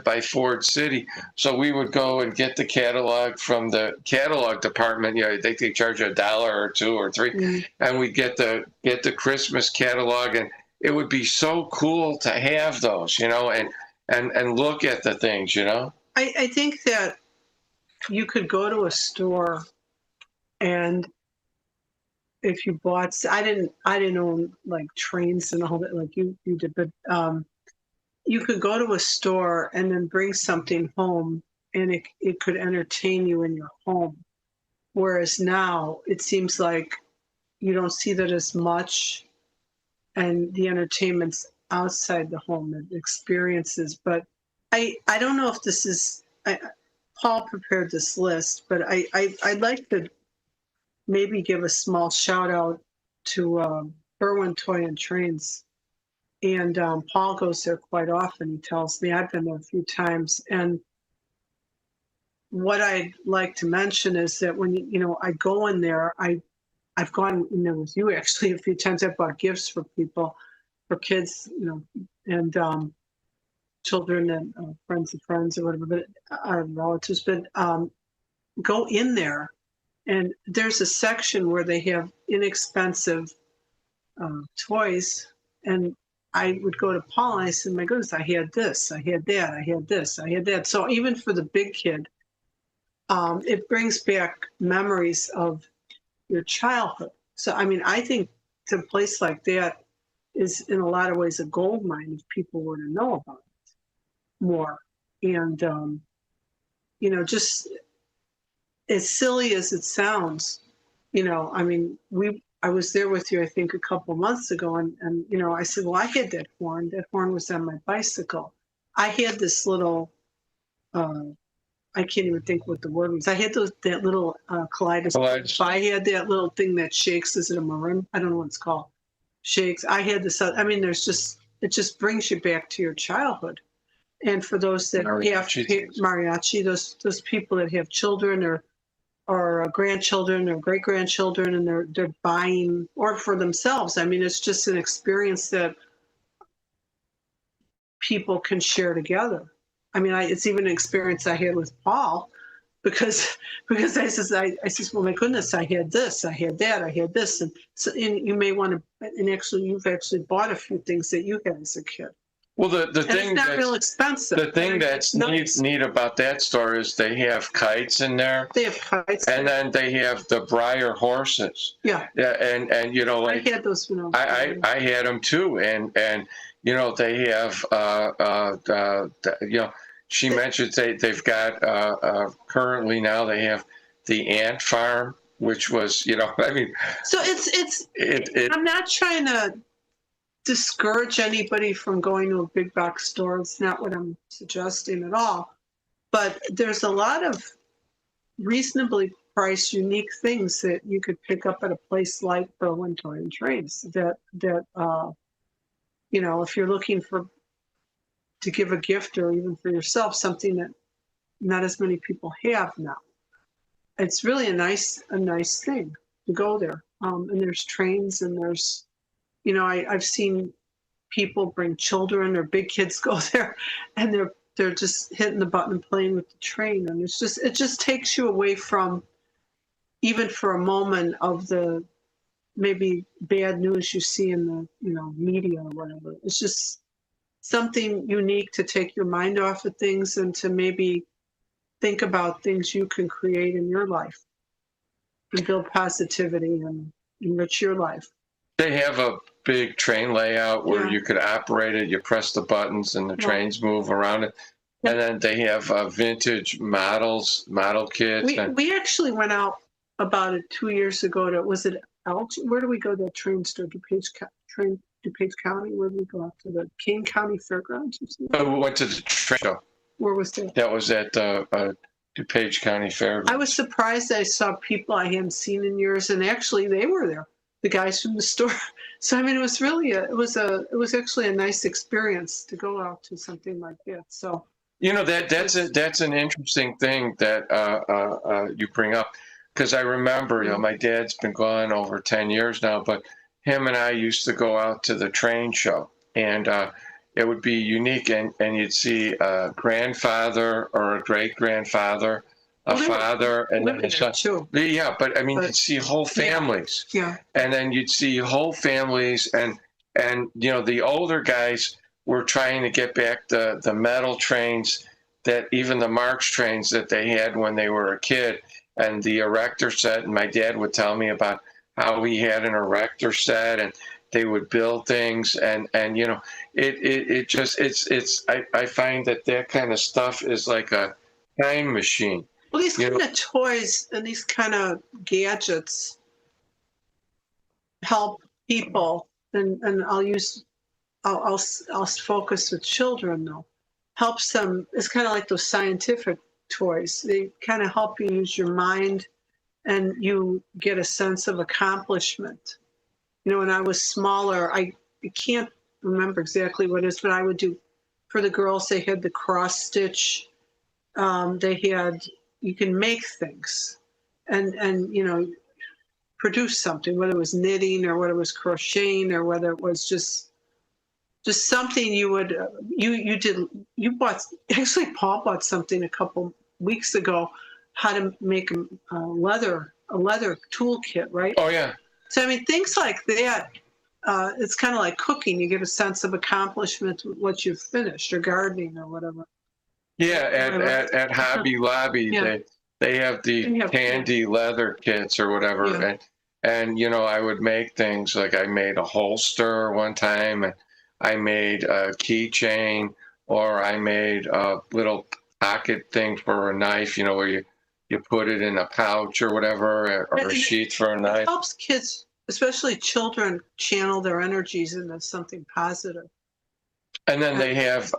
by Ford City. So we would go and get the catalog from the catalog department. They charge you $1 or $2 or $3. Mm-hmm. And we get the Christmas catalog, and it would be so cool to have those, and look at the things, I think that you could go to a store, and if you bought, I didn't own like trains and all that like you did, but you could go to a store and then bring something home, and it could entertain you in your home. Whereas now it seems like you don't see that as much, and the entertainment's outside the home, the experiences. But I don't know if this is, Paul prepared this list, but I'd like to maybe give a small shout out to Berwyn Toy and Trains. And Paul goes there quite often. He tells me, I've been there a few times. And what I'd like to mention is that when, I go in there, I've gone in there with you actually a few times. I've bought gifts for people, for kids, and children and friends of friends or whatever, but our relatives. But go in there, and there's a section where they have inexpensive toys. And I would go to Paul and I said, my goodness, I had this, I had that, I had this, I had that. So even for the big kid, it brings back memories of your childhood. So, I think a place like that is in a lot of ways a gold mine if people were to know about it more. And, just as silly as it sounds, I was there with you, I think, a couple months ago, and I said, well, I had that horn. That horn was on my bicycle. I had this little, I can't even think what the word was. I had that little kaleidoscope. I had that little thing that shakes. Is it a maroon? I don't know what it's called. Shakes. I had this. It just brings you back to your childhood. And for those that have mariachi, those people that have children or grandchildren or great-grandchildren, and they're buying, or for themselves. It's just an experience that people can share together. It's even an experience I had with Paul, because I says, well, my goodness, I had this, I had that, I had this, and so and you may want to, and actually you've actually bought a few things that you had as a kid. Well, the And thing it's not real expensive. the thing that's neat about that store is they have kites in there. They have kites. And then they have the Breyer horses. Yeah. Yeah, and you know, like I had those when I had them too, and you know they have you know, she mentioned they've got currently now they have the ant farm, which was, you know, I mean, so it's I'm not trying to discourage anybody from going to a big box store. It's not what I'm suggesting at all. But there's a lot of reasonably priced, unique things that you could pick up at a place like Berwyn Toy and Trades that you know, if you're looking to give a gift or even for yourself, something that not as many people have now. It's really a nice thing to go there. And there's trains and there's, you know, I've seen people bring children or big kids go there, and they're just hitting the button and playing with the train, and it just takes you away from, even for a moment, of the maybe bad news you see in the, you know, media or whatever. It's just something unique to take your mind off of things and to maybe think about things you can create in your life and build positivity and enrich your life. they have a big train layout where you could operate it. You press the buttons and the trains move around it. And then they have vintage model kits. We actually went out about 2 years ago to, was it where do we go to the train store? DuPage County? Where did we go out to? The Kane County Fairgrounds or something? We went to the train show. Where was that? That was at DuPage County Fairgrounds. I was surprised I saw people I hadn't seen in years, and actually they were there, the guys from the store. So I mean, it was really it was actually a nice experience to go out to something like that. So you know, that's an interesting thing that you bring up, because I remember, you know, my dad's been gone over 10 years now, but him and I used to go out to the train show, and it would be unique, and you'd see a grandfather or a great grandfather, father, and then a son. Too. Yeah, but I mean, you'd see whole families. Yeah. And then you'd see whole families, and you know, the older guys were trying to get back the metal trains, that even the Marx trains that they had when they were a kid, and the erector set. And my dad would tell me about how he had an erector set, and they would build things, and you know, I find that kind of stuff is like a time machine. Well, these kind of toys and these kind of gadgets help people, and I'll focus with children though. Helps them. It's kind of like those scientific toys. They kind of help you use your mind, and you get a sense of accomplishment. You know, when I was smaller, I can't remember exactly what it is, but I would do, for the girls, they had the cross stitch. They had, you can make things and you know, produce something, whether it was knitting or whether it was crocheting or whether it was just something you would, you bought, actually Paul bought something a couple weeks ago, how to make a leather toolkit, right? Oh yeah. So I mean, things like that, it's kind of like cooking. You get a sense of accomplishment with what you've finished, or gardening or whatever. Yeah, at Hobby Lobby, they have the candy leather kits or whatever, and you know, I would make things like, I made a holster one time, and I made a keychain, or I made a little pocket thing for a knife, you know, where you put it in a pouch or whatever, or a sheath for a knife. It helps kids, especially children, channel their energies into something positive. And then they have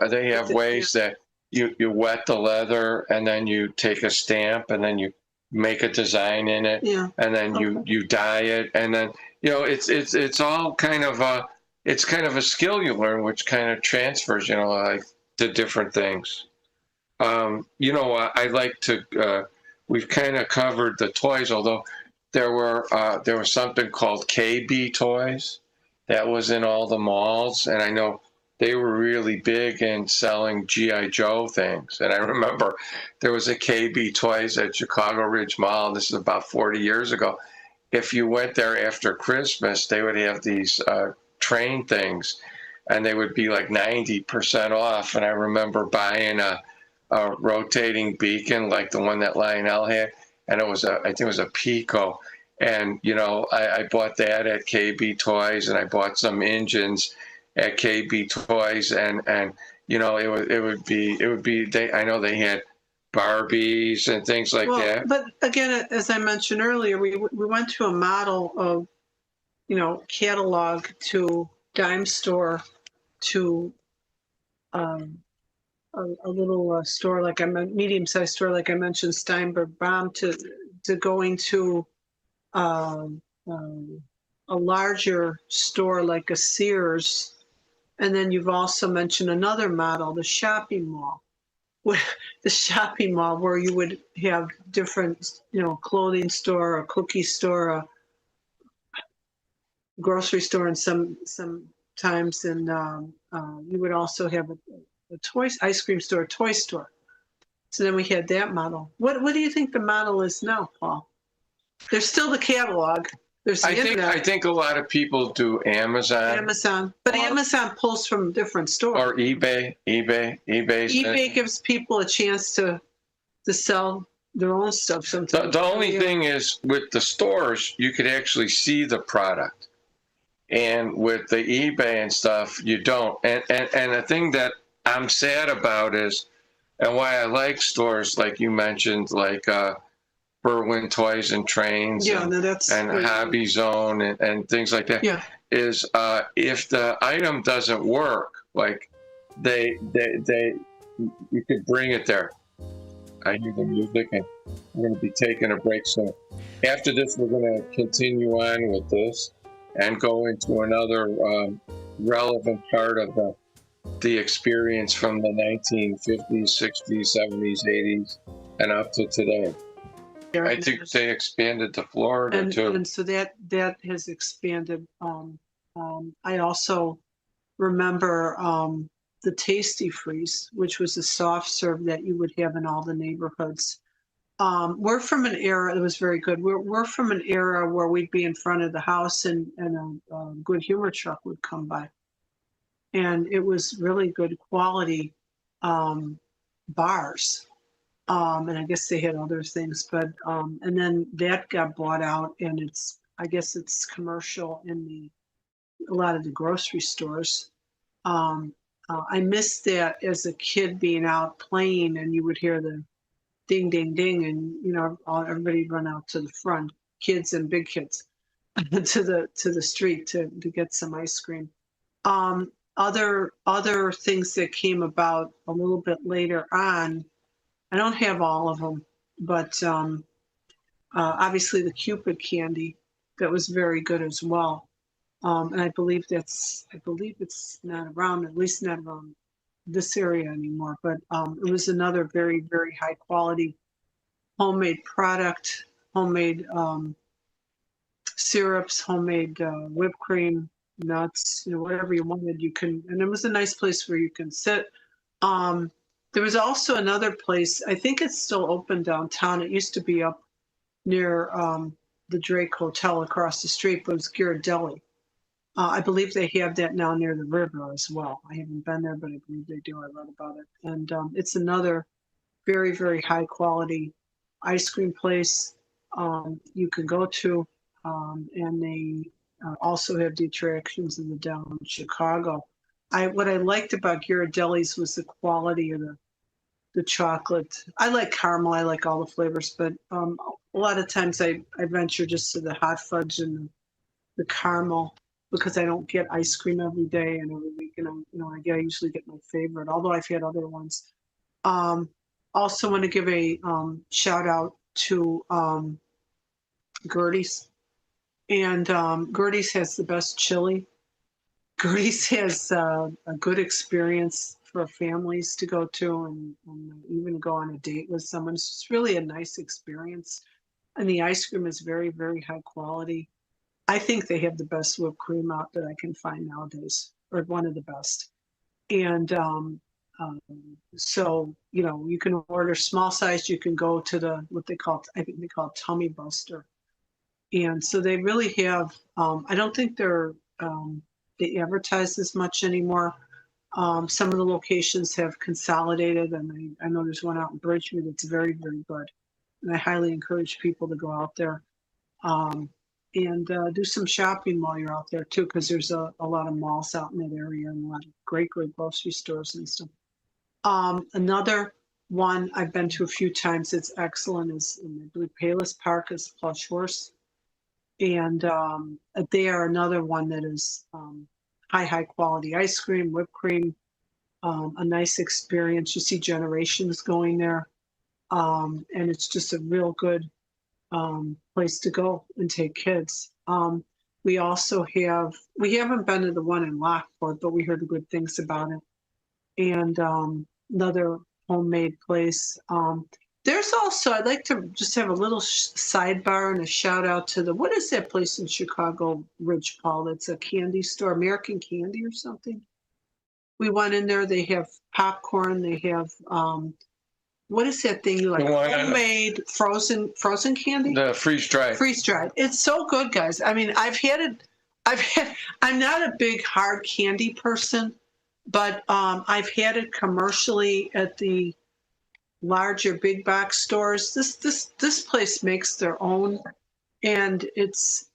ways that you wet the leather, and then you take a stamp, and then you make a design in it, and then you dye it, and then, you know, it's all kind of it's kind of a skill you learn, which kind of transfers, you know, like, to different things. You know, I like to. We've kind of covered the toys, although there was something called KB Toys that was in all the malls, and I know they were really big in selling G.I. Joe things. And I remember there was a KB Toys at Chicago Ridge Mall. This is about 40 years ago. If you went there after Christmas, they would have these train things, and they would be like 90% off. And I remember buying a rotating beacon like the one that Lionel had, and I think it was a Pico. And, you know, I bought that at KB Toys, and I bought some engines at KB Toys, and you know, it would be I know they had Barbies and things like that. But again, as I mentioned earlier, we went to a model of, you know, catalog to dime store to a little store like medium-sized store like I mentioned, Steinberg Baum, to going to a larger store like a Sears. And then you've also mentioned another model, the shopping mall, where you would have different, you know, clothing store, a cookie store, a grocery store, and sometimes, and you would also have a toys, ice cream store, toy store. So then we had that model. What do you think the model is now, Paul? There's still the catalog. There's the internet. I think a lot of people do Amazon. But Amazon pulls from different stores. Or eBay. eBay gives people a chance to sell their own stuff sometimes. The only thing is, with the stores, you could actually see the product. And with the eBay and stuff, you don't. And the thing that I'm sad about is, and why I like stores like you mentioned, like Berwyn Toys and Trains, and Hobby Zone and things like that, is if the item doesn't work, like you could bring it there. I hear the music, and we're going to be taking a break. So after this, we're going to continue on with this and go into another relevant part of the experience from the 1950s, 60s, 70s, 80s, and up to today. I think they expanded to Florida too. And so that has expanded. I also remember the Tasty Freeze, which was a soft serve that you would have in all the neighborhoods. We're from an era that was very good. We're from an era where we'd be in front of the house and a good humor truck would come by. And it was really good quality bars. And I guess they had other things, but and then that got bought out, and I guess it's commercial in a lot of the grocery stores. I missed that as a kid, being out playing, and you would hear the ding, ding, ding, and you know, everybody run out to the front, kids and big kids, to the street to get some ice cream. Other things that came about a little bit later on. I don't have all of them, but obviously the Cupid candy, that was very good as well. And I believe it's not around, at least not around this area anymore. But it was another very, very high quality homemade product, homemade syrups, homemade whipped cream, nuts, you know, whatever you wanted, you can. And it was a nice place where you can sit. There was also another place, I think it's still open downtown. It used to be up near the Drake Hotel across the street, but it was Ghirardelli. I believe they have that now near the river as well. I haven't been there, but I believe they do. I read about it. And it's another very, very high quality ice cream place you can go to. And they also have the attractions in the down in Chicago. What I liked about Ghirardelli's was the quality of the chocolate. I like caramel. I like all the flavors, but a lot of times I venture just to the hot fudge and the caramel, because I don't get ice cream every day and every week. And I usually get my favorite, although I've had other ones. Also want to give a shout out to Gertie's. And Gertie's has the best chili. Gertie's has a good experience for families to go to and even go on a date with someone. It's just really a nice experience. And the ice cream is very, very high quality. I think they have the best whipped cream out that I can find nowadays, or one of the best. And so, you know, you can order small size. You can go to the, what they call, I think they call it Tummy Buster. And so they really have, I don't think they advertise as much anymore. Some of the locations have consolidated, and I know there's one out in Bridgeview that's very, very good. And I highly encourage people to go out there and do some shopping while you're out there too, because there's a lot of malls out in that area and a lot of great grocery stores and stuff. Another one I've been to a few times, it's excellent, is in, I believe, Payless Park is Plush Horse. And they are another one that is high quality ice cream, whipped cream, a nice experience. You see generations going there. And it's just a real good place to go and take kids. We also we haven't been to the one in Lockport, but we heard good things about it. And another homemade place. There's also, I'd like to just have a little sidebar and a shout out to what is that place in Chicago Ridge, Paul? It's a candy store, American Candy or something. We went in there, they have popcorn, they have, what is that thing you like? Homemade frozen candy? The freeze-dried. Freeze-dried. It's so good, guys. I mean, I'm not a big hard candy person, but I've had it commercially at the larger big box stores. This place makes their own, and it's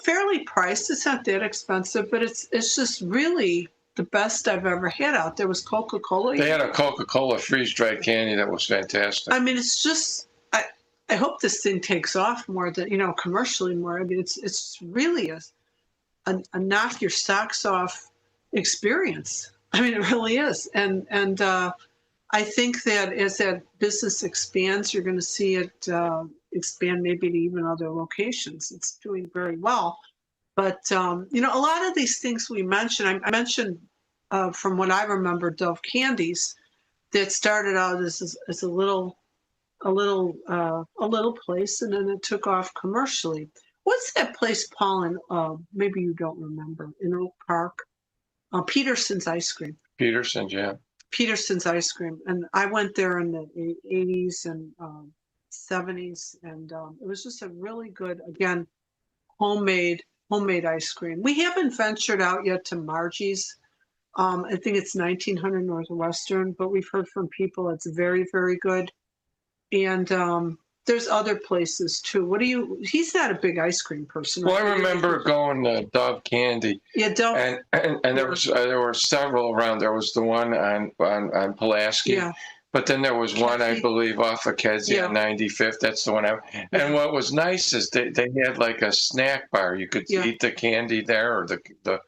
fairly priced. It's not that expensive, but it's just really the best I've ever had out there. Was Coca-Cola. They had a Coca-Cola freeze-dried candy that was fantastic. I mean, it's just I hope this thing takes off more than, you know, commercially more. I mean, it's really a knock your socks off experience. I mean, it really is, and I think that as that business expands, you're going to see it expand maybe to even other locations. It's doing very well. But, you know, a lot of these things we mentioned, I mentioned from what I remember, Dove Candies, that started out as a little place, and then it took off commercially. What's that place, Paul, in, maybe you don't remember, in Oak Park? Peterson's Ice Cream. Peterson's, yeah. Peterson's Ice Cream, and I went there in the 80s and 70s, and it was just a really good, again, homemade ice cream. We haven't ventured out yet to Margie's. I think it's 1900 Northwestern, but we've heard from people it's very, very good. And there's other places too. He's not a big ice cream person. Well, I remember going to Dove Candy. Yeah, Dove. And there were several around. There was the one on Pulaski. Yeah. But then there was one, I believe, off of Kedzie on 95th. That's the one. And what was nice is they had like a snack bar. You could eat the candy there or the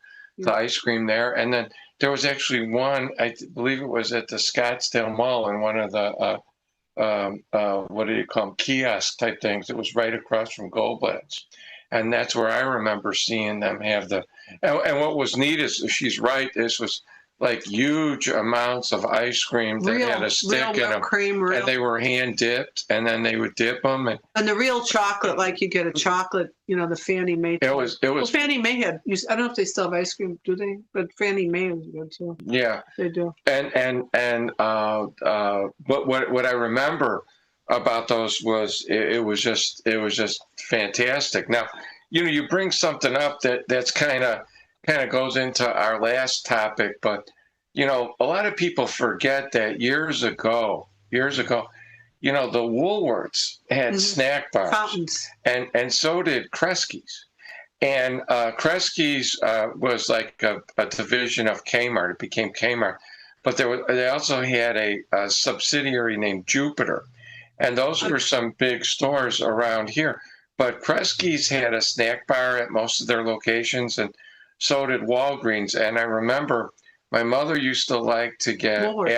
ice cream there. And then there was actually one, I believe it was at the Scottsdale Mall in one of the what do you call them, kiosk type things. It was right across from Goldblatt's, and that's where I remember seeing them have and what was neat is, she's right, this was like huge amounts of ice cream that had a stick in them, and they were hand dipped, and then they would dip them, and the real chocolate, like you get a chocolate, you know, the Fannie Mae. It was. Well, Fannie Mae I don't know if they still have ice cream, do they? But Fannie Mae is good too. Yeah, they do. But what I remember about those was it was just fantastic. Now, you know, you bring something up that's kind of goes into our last topic, but you know, a lot of people forget that years ago, you know, the Woolworths had snack bars, fountains, and so did Kresge's, and Kresge's was like a division of Kmart. It became Kmart, but they also had a subsidiary named Jupiter, and those were some big stores around here. But Kresge's had a snack bar at most of their locations, and so did Walgreens. And I remember my mother used to like to get hot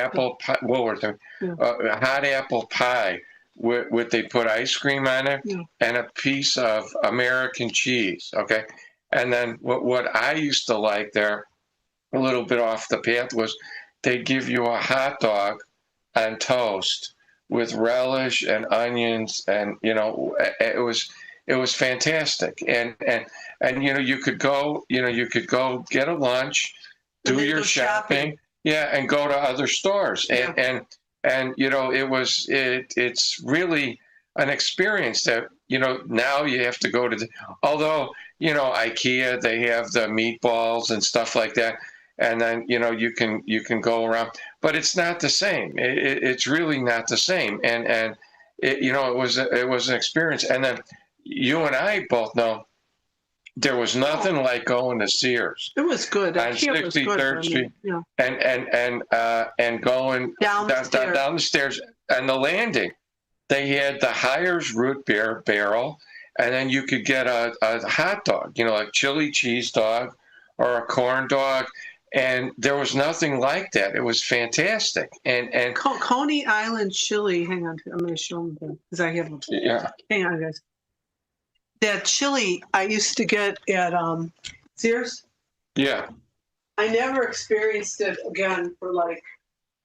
apple pie with they put ice cream on it and a piece of American cheese. Okay. And then what I used to like there, a little bit off the path, was they'd give you a hot dog on toast with relish and onions, and you know, it was fantastic. And you know, you could go get a lunch, do your shopping. Yeah, and go to other stores, Yeah. and it's really an experience that now you have to go to. Although IKEA, they have the meatballs and stuff like that, and then you can go around, but it's not the same. It's really not the same, and it was an experience, and then you and I both know. There was nothing like going to Sears It was good. on IKEA was good. 63rd Street Yeah. and going Down the stairs. down the stairs and the landing. They had the Hires root beer barrel, and then you could get a hot dog, like chili cheese dog or a corn dog, and there was nothing like that. It was fantastic. And Coney Island chili. Hang on, I'm going to show them because I have them. yeah, Hang on, guys. That chili I used to get at Sears. yeah. I never experienced it again for like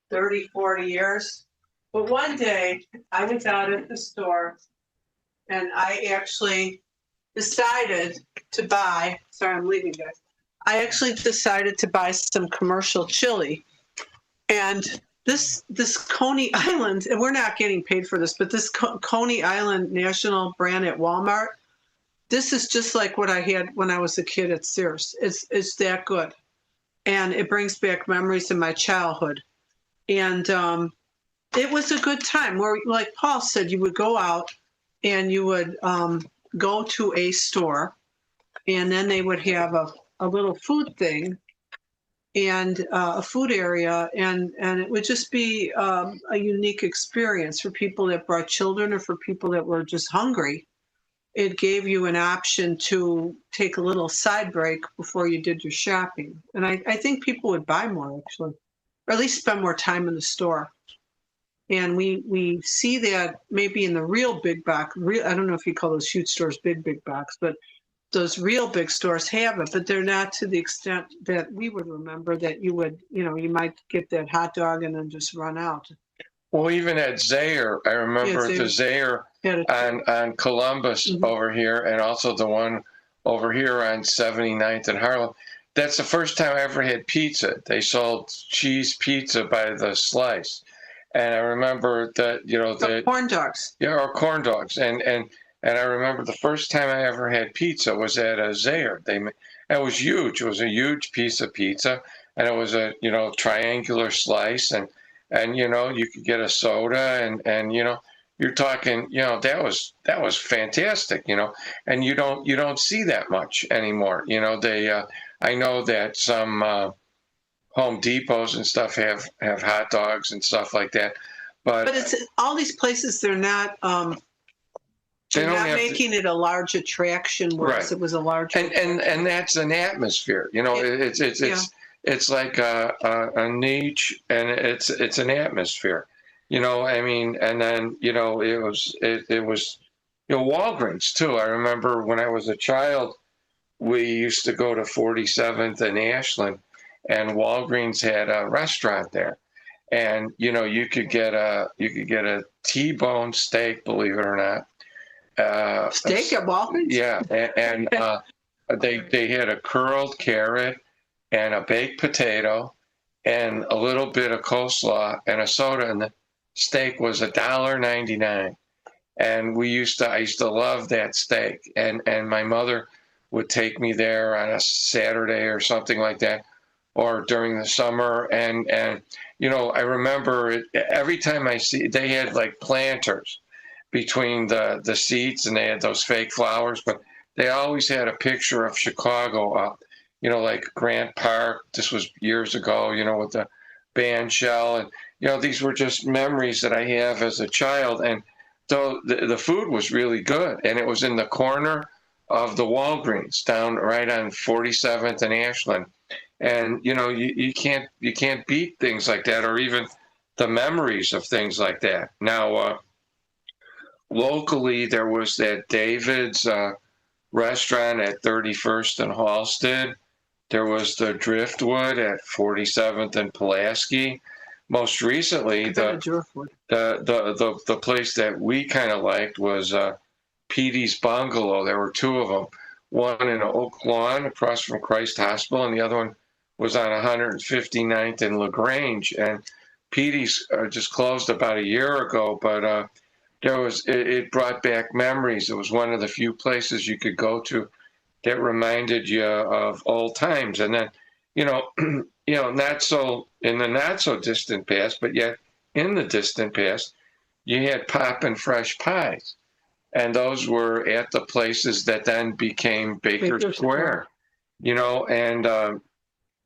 30, 40 years. But one day I was out at the store and I actually decided to buy, sorry, I'm leaving, guys. I actually decided to buy some commercial chili. And this Coney Island, and we're not getting paid for this, but this Coney Island national brand at Walmart, this is just like what I had when I was a kid at Sears. It's that good. And it brings back memories of my childhood. And it was a good time where, like Paul said, you would go out and you would go to a store, and then they would have a little food thing and a food area, and it would just be a unique experience for people that brought children or for people that were just hungry. It gave you an option to take a little side break before you did your shopping. And I think people would buy more, actually, or at least spend more time in the store. And we see that maybe in the real big box, I don't know if you call those huge stores big box, but those real big stores have it, but they're not to the extent that we would remember that you would, you might get that hot dog and then just run out. Well, even at Zaire, I remember the Zaire on Columbus over here, and also the one over here on 79th and Harlem. That's the first time I ever had pizza. They sold cheese pizza by the slice. And I remember that, the corn dogs. Yeah, or corn dogs. And I remember the first time I ever had pizza was at a Zaire. It was huge. It was a huge piece of pizza, and it was a, triangular slice, and you could get a soda, and you're talking, that was fantastic, and you don't see that much anymore. I know that some Home Depots and stuff have hot dogs and stuff like that, but it's all these places. They're not making it a large attraction, whereas it was a large and that's an atmosphere. It's like a niche, and it's an atmosphere, I mean, and then it was Walgreens too. I remember when I was a child, we used to go to 47th and Ashland, and Walgreens had a restaurant there, and you could get a T-bone steak, believe it or not. Steak at Walgreens? Yeah, and they had a curled carrot and a baked potato and a little bit of coleslaw and a soda, and the steak was $1.99. And I used to love that steak. And my mother would take me there on a Saturday or something like that, or during the summer. And I remember it, every time they had like planters between the seats, and they had those fake flowers, but they always had a picture of Chicago up. Like Grant Park, this was years ago, with the band shell. And, these were just memories that I have as a child. And so the food was really good. And it was in the corner of the Walgreens down right on 47th and Ashland. And, you can't beat things like that, or even the memories of things like that. Now, locally, there was that David's restaurant at 31st and Halsted. There was the Driftwood at 47th and Pulaski. Most recently, the place that we kind of liked was Petey's Bungalow. There were two of them, one in Oak Lawn across from Christ Hospital, and the other one was on 159th and LaGrange, and Petey's just closed about a year ago, but it brought back memories. It was one of the few places you could go to that reminded you of old times. And then, not so in the not so distant past, but yet in the distant past, you had poppin' fresh pies. And those were at the places that then became Baker Square, and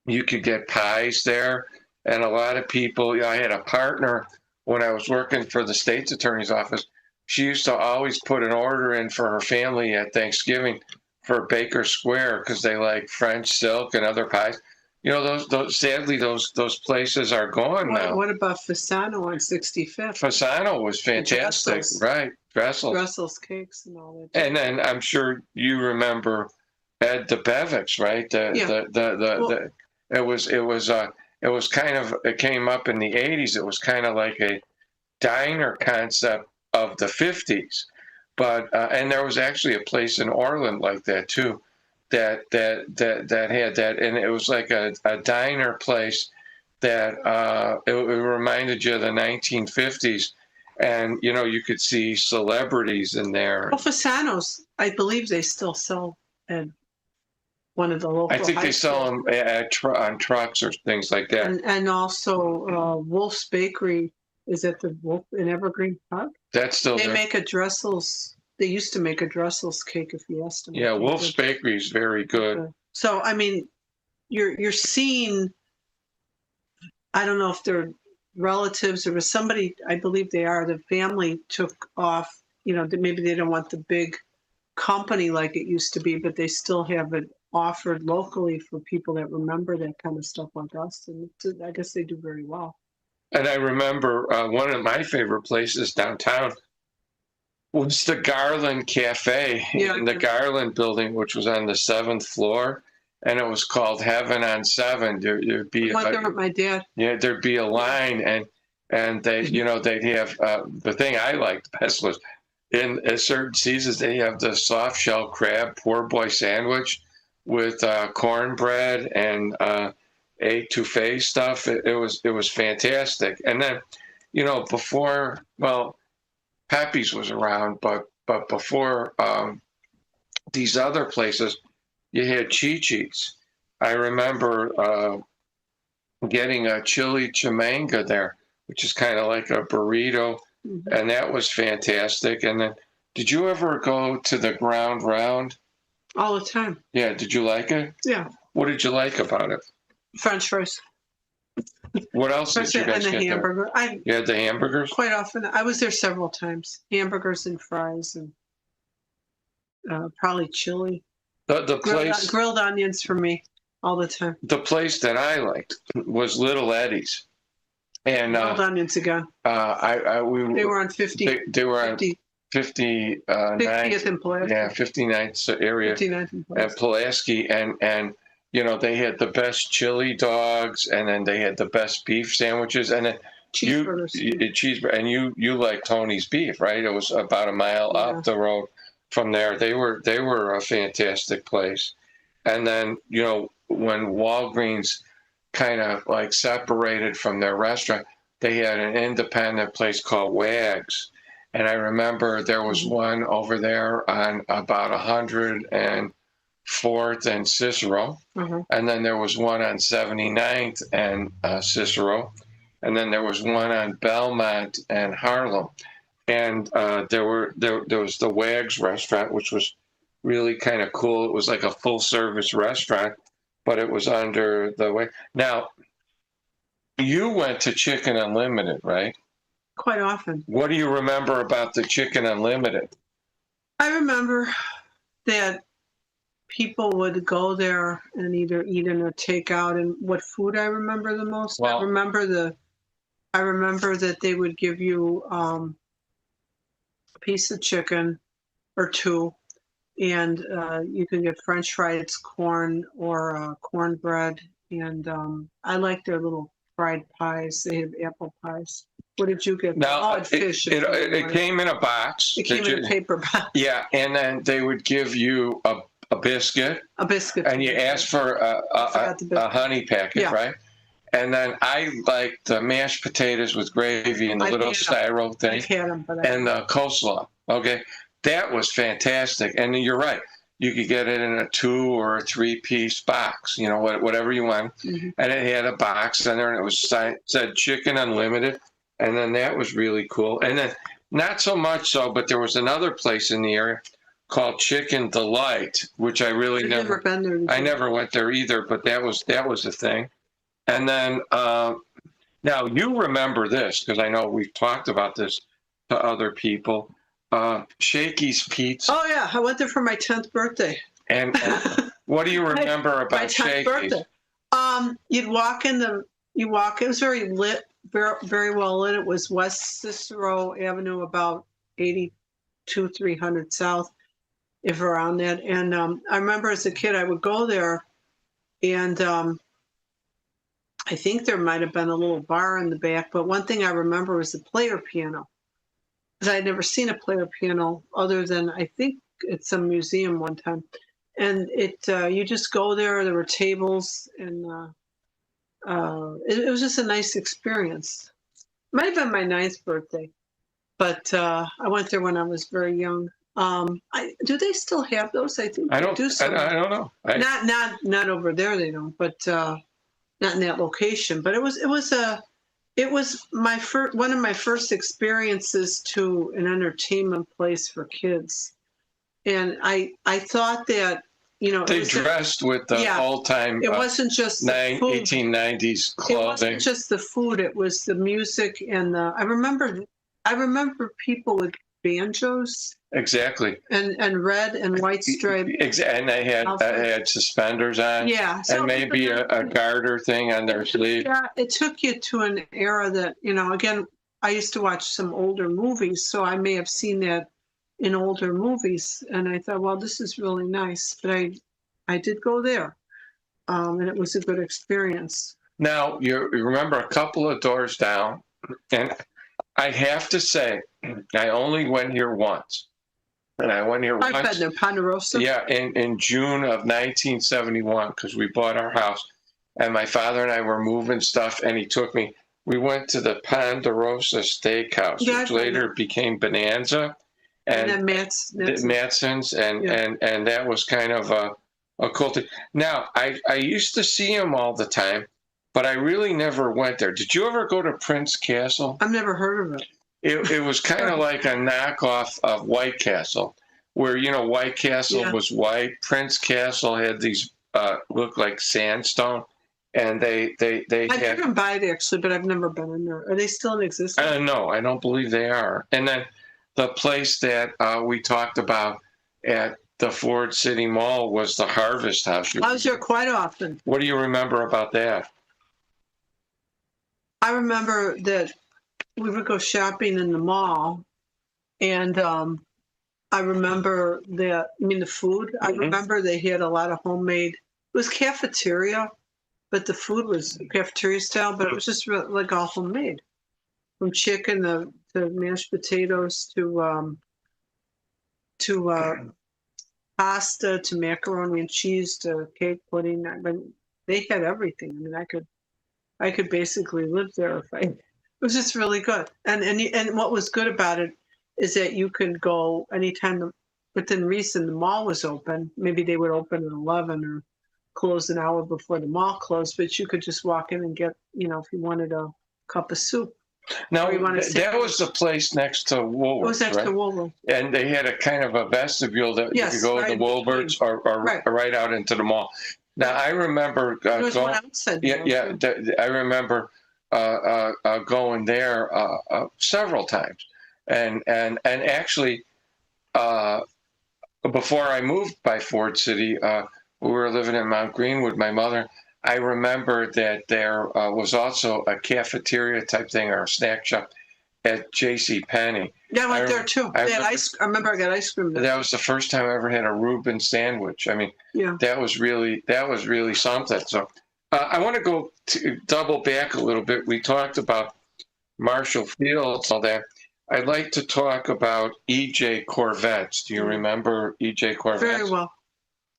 you could get pies there. And a lot of people, I had a partner when I was working for the state's attorney's office. She used to always put an order in for her family at Thanksgiving for Baker Square because they like French silk and other pies. Sadly, those places are gone now. What about Fasano on 65th? Fasano was fantastic, right? Dressel's cakes and all that. And then I'm sure you remember Ed DeBevick's, right? It came up in the 80s. It was kind of like a diner concept of the 50s, but and there was actually a place in Orland like that too, that had that, and it was like a diner place that it reminded you of the 1950s, and you could see celebrities in there. Well, Fasano's, I believe they still sell at one of the local. I think they sell them on trucks or things like that. And also Wolf's Bakery is at the Wolf in Evergreen Park. That's still there. They make a Dressel's. They used to make a Dressel's cake if you asked them. Yeah, Wolf's Bakery is very good. So I mean, you're seeing. I don't know if they're relatives or somebody. I believe they are. The family took off. Maybe they don't want the big company like it used to be, but they still have it offered locally for people that remember that kind of stuff like us, and I guess they do very well. And I remember one of my favorite places downtown was the Garland Cafe in the Garland building, which was on the 7th floor, and it was called Heaven on 7. There'd be I went there with my dad. Yeah, there'd be a line, and they, they'd have the thing I liked best was in certain seasons they have the soft shell crab poor boy sandwich with cornbread and etouffee stuff. It was fantastic. And then, before, Pepe's was around, but before these other places, you had Chi-Chi's. I remember getting a chili chimanga there, which is kind of like a burrito, and that was fantastic. And then, did you ever go to the Ground Round? All the time. Yeah, did you like it? Yeah. What did you like about it? French fries. What else did you guys get there? And the hamburger. You had the hamburgers? Quite often. I was there several times. Hamburgers and fries and probably chili. The place grilled onions for me all the time. The place that I liked was Little Eddie's. And grilled onions again. They were on 50. They were on 50th and Pulaski. Yeah, 59th area. 59th and Pulaski. At Pulaski, and they had the best chili dogs, and then they had the best beef sandwiches, and then cheeseburgers. And you like Tony's beef, right? It was about a mile up the road from there. They were a fantastic place. And then when Walgreens kind of like separated from their restaurant, they had an independent place called Wags. And I remember there was one over there on about 104th and Cicero. And then there was one on 79th and Cicero. And then there was one on Belmont and Harlem. And there was the Wags restaurant, which was really kind of cool. It was like a full service restaurant, but it was under the way. Now, you went to Chicken Unlimited, right? Quite often. What do you remember about the Chicken Unlimited? I remember that people would go there and either eat in or take out. And what food I remember the most? Well, I remember that they would give you a piece of chicken or two, and you can get French fries, corn, or cornbread. And I like their little fried pies. They have apple pies. What did you get? Now, fish. It came in a box. It came in a paper box. Yeah, and then they would give you a a biscuit, A biscuit. and you asked for a honey packet, Yeah. right? And then I like the mashed potatoes with gravy and the little styro thing, I've had them, but and the coleslaw. Okay, that was fantastic. And you're right. You could get it in a 2 or a 3-piece box, you know, whatever you want. Mm-hmm. And it had a box in there, and it was said chicken unlimited. And then that was really cool. And then not so much so, but there was another place in the area called Chicken Delight, which I really I've never been there. I never went there either, but that was a thing. And then now you remember this, because I know we've talked about this to other people. Shakey's Pizza. Oh yeah, I went there for my 10th birthday. And what do you remember about my 10th Shakey's? Birthday. You'd walk in it was very lit, very well lit. It was West Cicero Avenue, about 300 South, if around that. And I remember as a kid, I would go there, and I think there might have been a little bar in the back, but one thing I remember was the player piano. Because I had never seen a player piano other than, I think, at some museum one time. And you just go there, there were tables, and it was just a nice experience. Might have been my 9th birthday, but I went there when I was very young. Do they still have those? I think I don't know. Not over there, they don't, but not in that location. But it was one of my first experiences to an entertainment place for kids, and I thought that, you know, they dressed with the old time. It wasn't just the food. 1890s clothing. It wasn't just the food. It was the music and I remember people with banjos. Exactly. And red and white stripe. And they had suspenders on. Yeah. So and maybe a garter thing on their sleeve. Yeah, it took you to an era that, you know, again, I used to watch some older movies, so I may have seen that in older movies, and I thought, well, this is really nice. But I did go there, and it was a good experience. Now, you remember a couple of doors down, and I have to say, I only went here once. And I went here once. I've been there, Ponderosa. Yeah, in June of 1971, because we bought our house, and my father and I were moving stuff, and he took me. We went to the Ponderosa Steakhouse, which later became Bonanza. And then Matson's, and that was kind of a cool thing. Now, I used to see him all the time, but I really never went there. Did you ever go to Prince Castle? I've never heard of it. It was kind of like a knockoff of White Castle, where, you know, White Castle was white. Prince Castle had these look like sandstone, and they I've driven by it actually, but I've never been in there. Are they still in existence? No, I don't believe they are. And then the place that we talked about at the Ford City Mall was the Harvest House. I was there quite often. What do you remember about that? I remember that we would go shopping in the mall, and I remember the food. I remember they had a lot of homemade. It was cafeteria, but the food was cafeteria style, but it was just like all homemade. From chicken to mashed potatoes to pasta to macaroni and cheese to cake pudding. I mean, they had everything. I mean, I could basically live there if it was just really good. And what was good about it is that you could go anytime within reason the mall was open. Maybe they would open at 11 or close an hour before the mall closed, but you could just walk in and get, you know, if you wanted a cup of soup. Now, that was the place next to Woolworths, It was next to Woolworths. And they had a kind of a vestibule that you could go to Woolworths or right out into the mall. Now, I remember there was one outside. I remember going there several times. And actually, before I moved by Ford City, we were living in Mount Greenwood, my mother. I remember that there was also a cafeteria type thing or a snack shop at J.C. Penney. Yeah, I went there too. I remember I got ice cream there. That was the first time I ever had a Reuben sandwich. I mean, that was really something. So I want to go double back a little bit. We talked about Marshall Fields, all that. I'd like to talk about E.J. Corvettes. Do you remember E.J. Corvettes? Very well.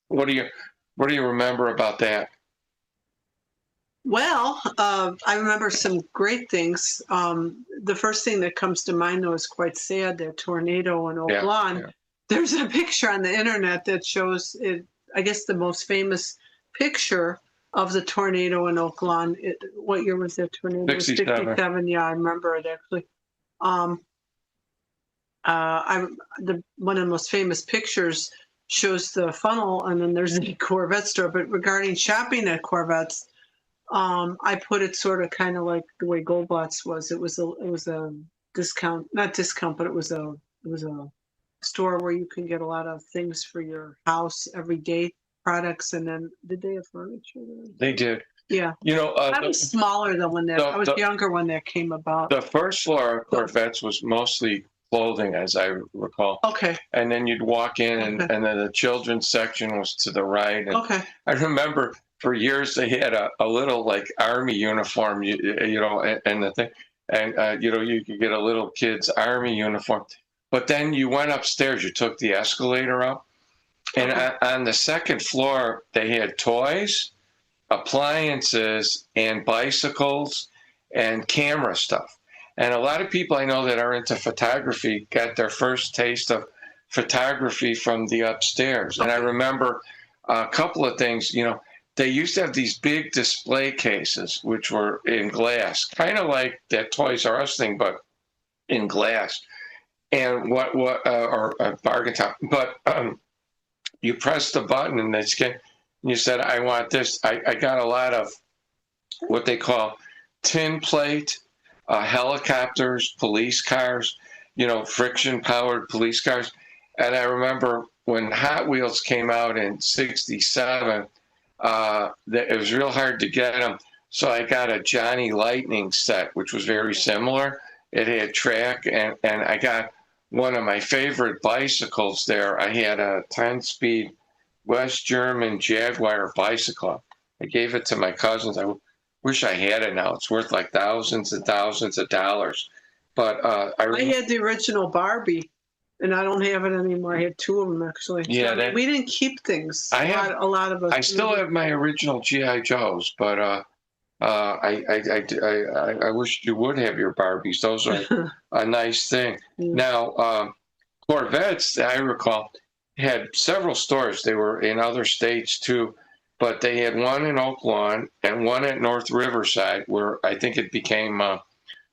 What do you remember about that? Well, I remember some great things. The first thing that comes to mind, though, is quite sad, that tornado in Oak Yeah, Lawn. yeah. There's a picture on the internet that shows it, I guess the most famous picture of the tornado in Oak Lawn. What year was that tornado? 67. It was 67. Yeah, I remember it actually. One of the most famous pictures shows the funnel, and then there's the Corvette store. But regarding shopping at Corvettes, I put it sort of kind of like the way Goldblatt's was. It was a discount, not discount, but it was a store where you can get a lot of things for your house, everyday products. And then did they have furniture there? They did. Yeah. I was smaller than when I was younger when that came about. The first floor of Corvettes was mostly clothing, as I recall. Okay. And then you'd walk in, and then the children's section was to the right. And okay. I remember for years they had a little like army uniform, and the thing, and you could get a little kid's army uniform. But then you went upstairs, you took the escalator up, and on the second floor they had toys, appliances, and bicycles and camera stuff. And a lot of people I know that are into photography got their first taste of photography from the upstairs. And I remember a couple of things. They used to have these big display cases, which were in glass, kind of like that Toys R Us thing, but in glass. And or a bargain top. But you press the button and you said, I want this. I got a lot of what they call tin plate helicopters, police cars, friction-powered police cars. And I remember when Hot Wheels came out in '67, it was real hard to get them. So I got a Johnny Lightning set, which was very similar. It had track, and I got one of my favorite bicycles there. I had a 10-speed West German Jaguar bicycle. I gave it to my cousins. I wish I had it now. It's worth like thousands and thousands of dollars. But I had the original Barbie, and I don't have it anymore. I had two of them actually. Yeah, so we didn't keep things. A lot of us. I still have my original GI Joes, but I wish you would have your Barbies. Those are a nice thing. Yeah. Now, Corvettes, I recall, had several stores. They were in other states too. But they had one in Oak Lawn and one at North Riverside, where I think it became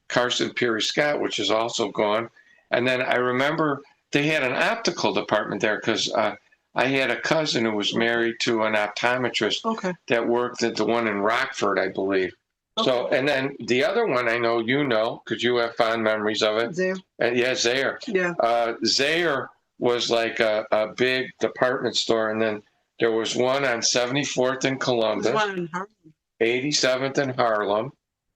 Carson Peary Scott, which is also gone. And then I remember they had an optical department there because I had a cousin who was married to an optometrist that worked at the one in Rockford, I believe. Okay. So, and then the other one I know because you have fond memories of it. Zaire. Zaire. Yeah. Zaire was like a big department store, and then there was one on 74th in Columbus, 87th in Harlem.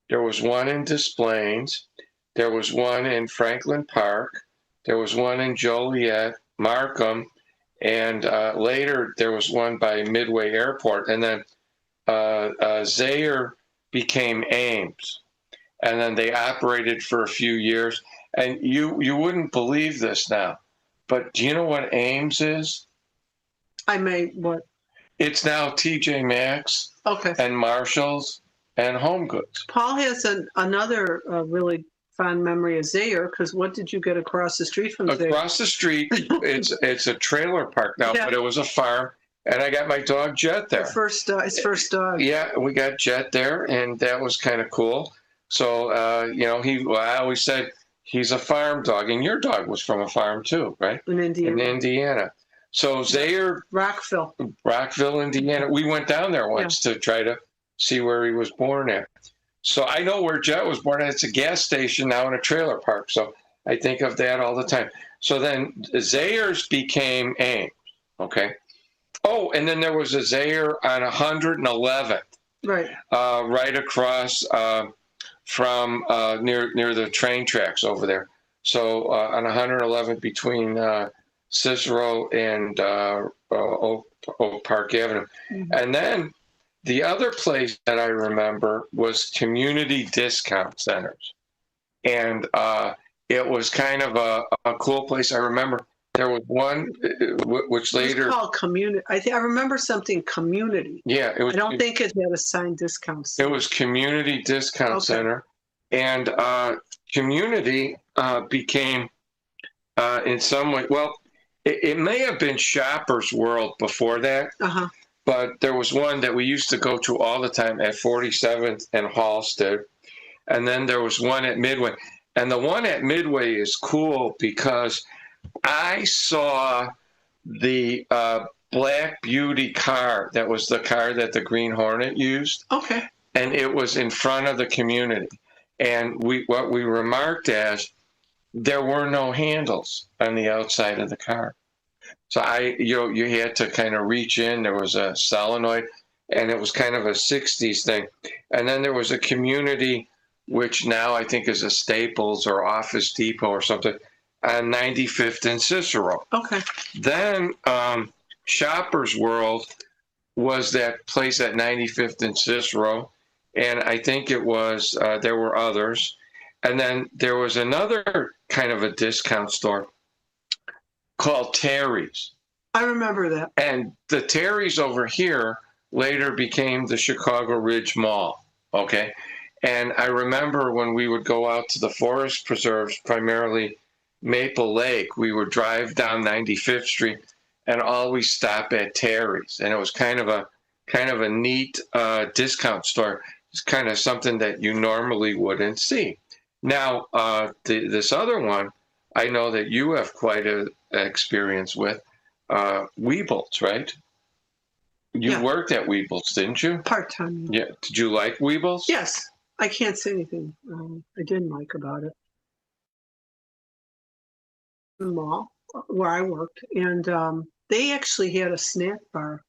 There was one in Des Plaines. There was one in Franklin Park. There was one in Joliet, Markham, and later there was one by Midway Airport. And then Zaire became Ames. And then they operated for a few years. And you wouldn't believe this now, but do you know what Ames is? I may what? It's now TJ Maxx, and Marshalls, and Home Goods. Paul has another really fond memory of Zaire, because what did you get across the street from Zaire? Across the street, it's a trailer park now, but it was a farm, and I got my dog Jet there. His first dog. Yeah, we got Jet there, and that was kind of cool. So, I always said he's a farm dog, and your dog was from a farm too, right? In Indiana. So Zaire, Rockville, Indiana. We went down there once to try to see where he was born at. So I know where Jet was born at. It's a gas station now in a trailer park. So I think of that all the time. So then Zaire's became Ames. Okay. Oh, and then there was a Zaire on 111th. Right. Right across from near the train tracks over there. So on 111th between Cicero and Oak Park Avenue. Mm-hmm. And then the other place that I remember was Community Discount Centers. And it was kind of a cool place. I remember There was one which It was later, called Community. I remember something Community. yeah, I don't think it had a signed discount. it was Community Discount Okay. Center, and Community became, in some way, well, it may have been Shoppers World before that, Uh-huh. but there was one that we used to go to all the time at 47th and Halsted, and then there was one at Midway. And the one at Midway is cool because I saw the Black Beauty car. That was the car that the Green Hornet used. Okay. And it was in front of the Community. And what we remarked as, there were no handles on the outside of the car. So you had to kind of reach in. There was a solenoid, and it was kind of a 60s thing. And then there was a Community, which now I think is a Staples or Office Depot or something, on 95th and Cicero. Okay. Then Shoppers World was that place at 95th and Cicero, and I think it was, there were others. And then there was another kind of a discount store called Terry's. I remember that. And the Terry's over here later became the Chicago Ridge Mall, okay? And I remember when we would go out to the forest preserves, primarily Maple Lake, we would drive down 95th Street and always stop at Terry's. And it was kind of a neat discount store. It's kind of something that you normally wouldn't see. Now, this other one, I know that you have quite an experience with, Weebles, right? You worked at Weebles, didn't you? Part-time. Yeah. Did you like Weebles? Yes. I can't say anything I didn't like about it. The mall where I worked, and they actually had a snack bar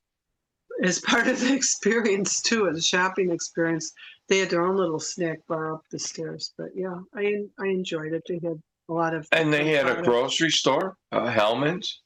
as part of the experience too, as a shopping experience. They had their own little snack bar up the stairs. But yeah, I enjoyed it. They had a lot of. And they had a grocery store, Hellman's,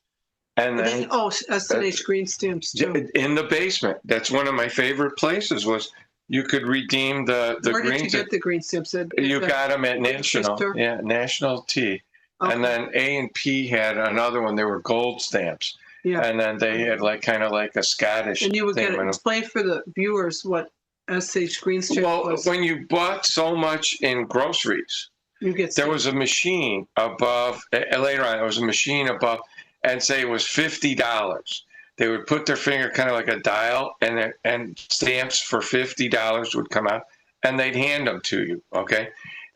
and then S&H green stamps too. in the basement. That's one of my favorite places. Was you could redeem the Where green. did you get the green stamps? You got them at National, yeah, National Tea. Okay. And then A&P had another one. They were gold stamps. Yeah. And then they had kind of like a Scottish. And you would get it. Explain for the viewers what SH green stamp was. Well, when you bought so much in groceries, there was a machine above. Later on, there was a machine above, and say it was $50. They would put their finger kind of like a dial, and stamps for $50 would come out, and they'd hand them to you. Okay,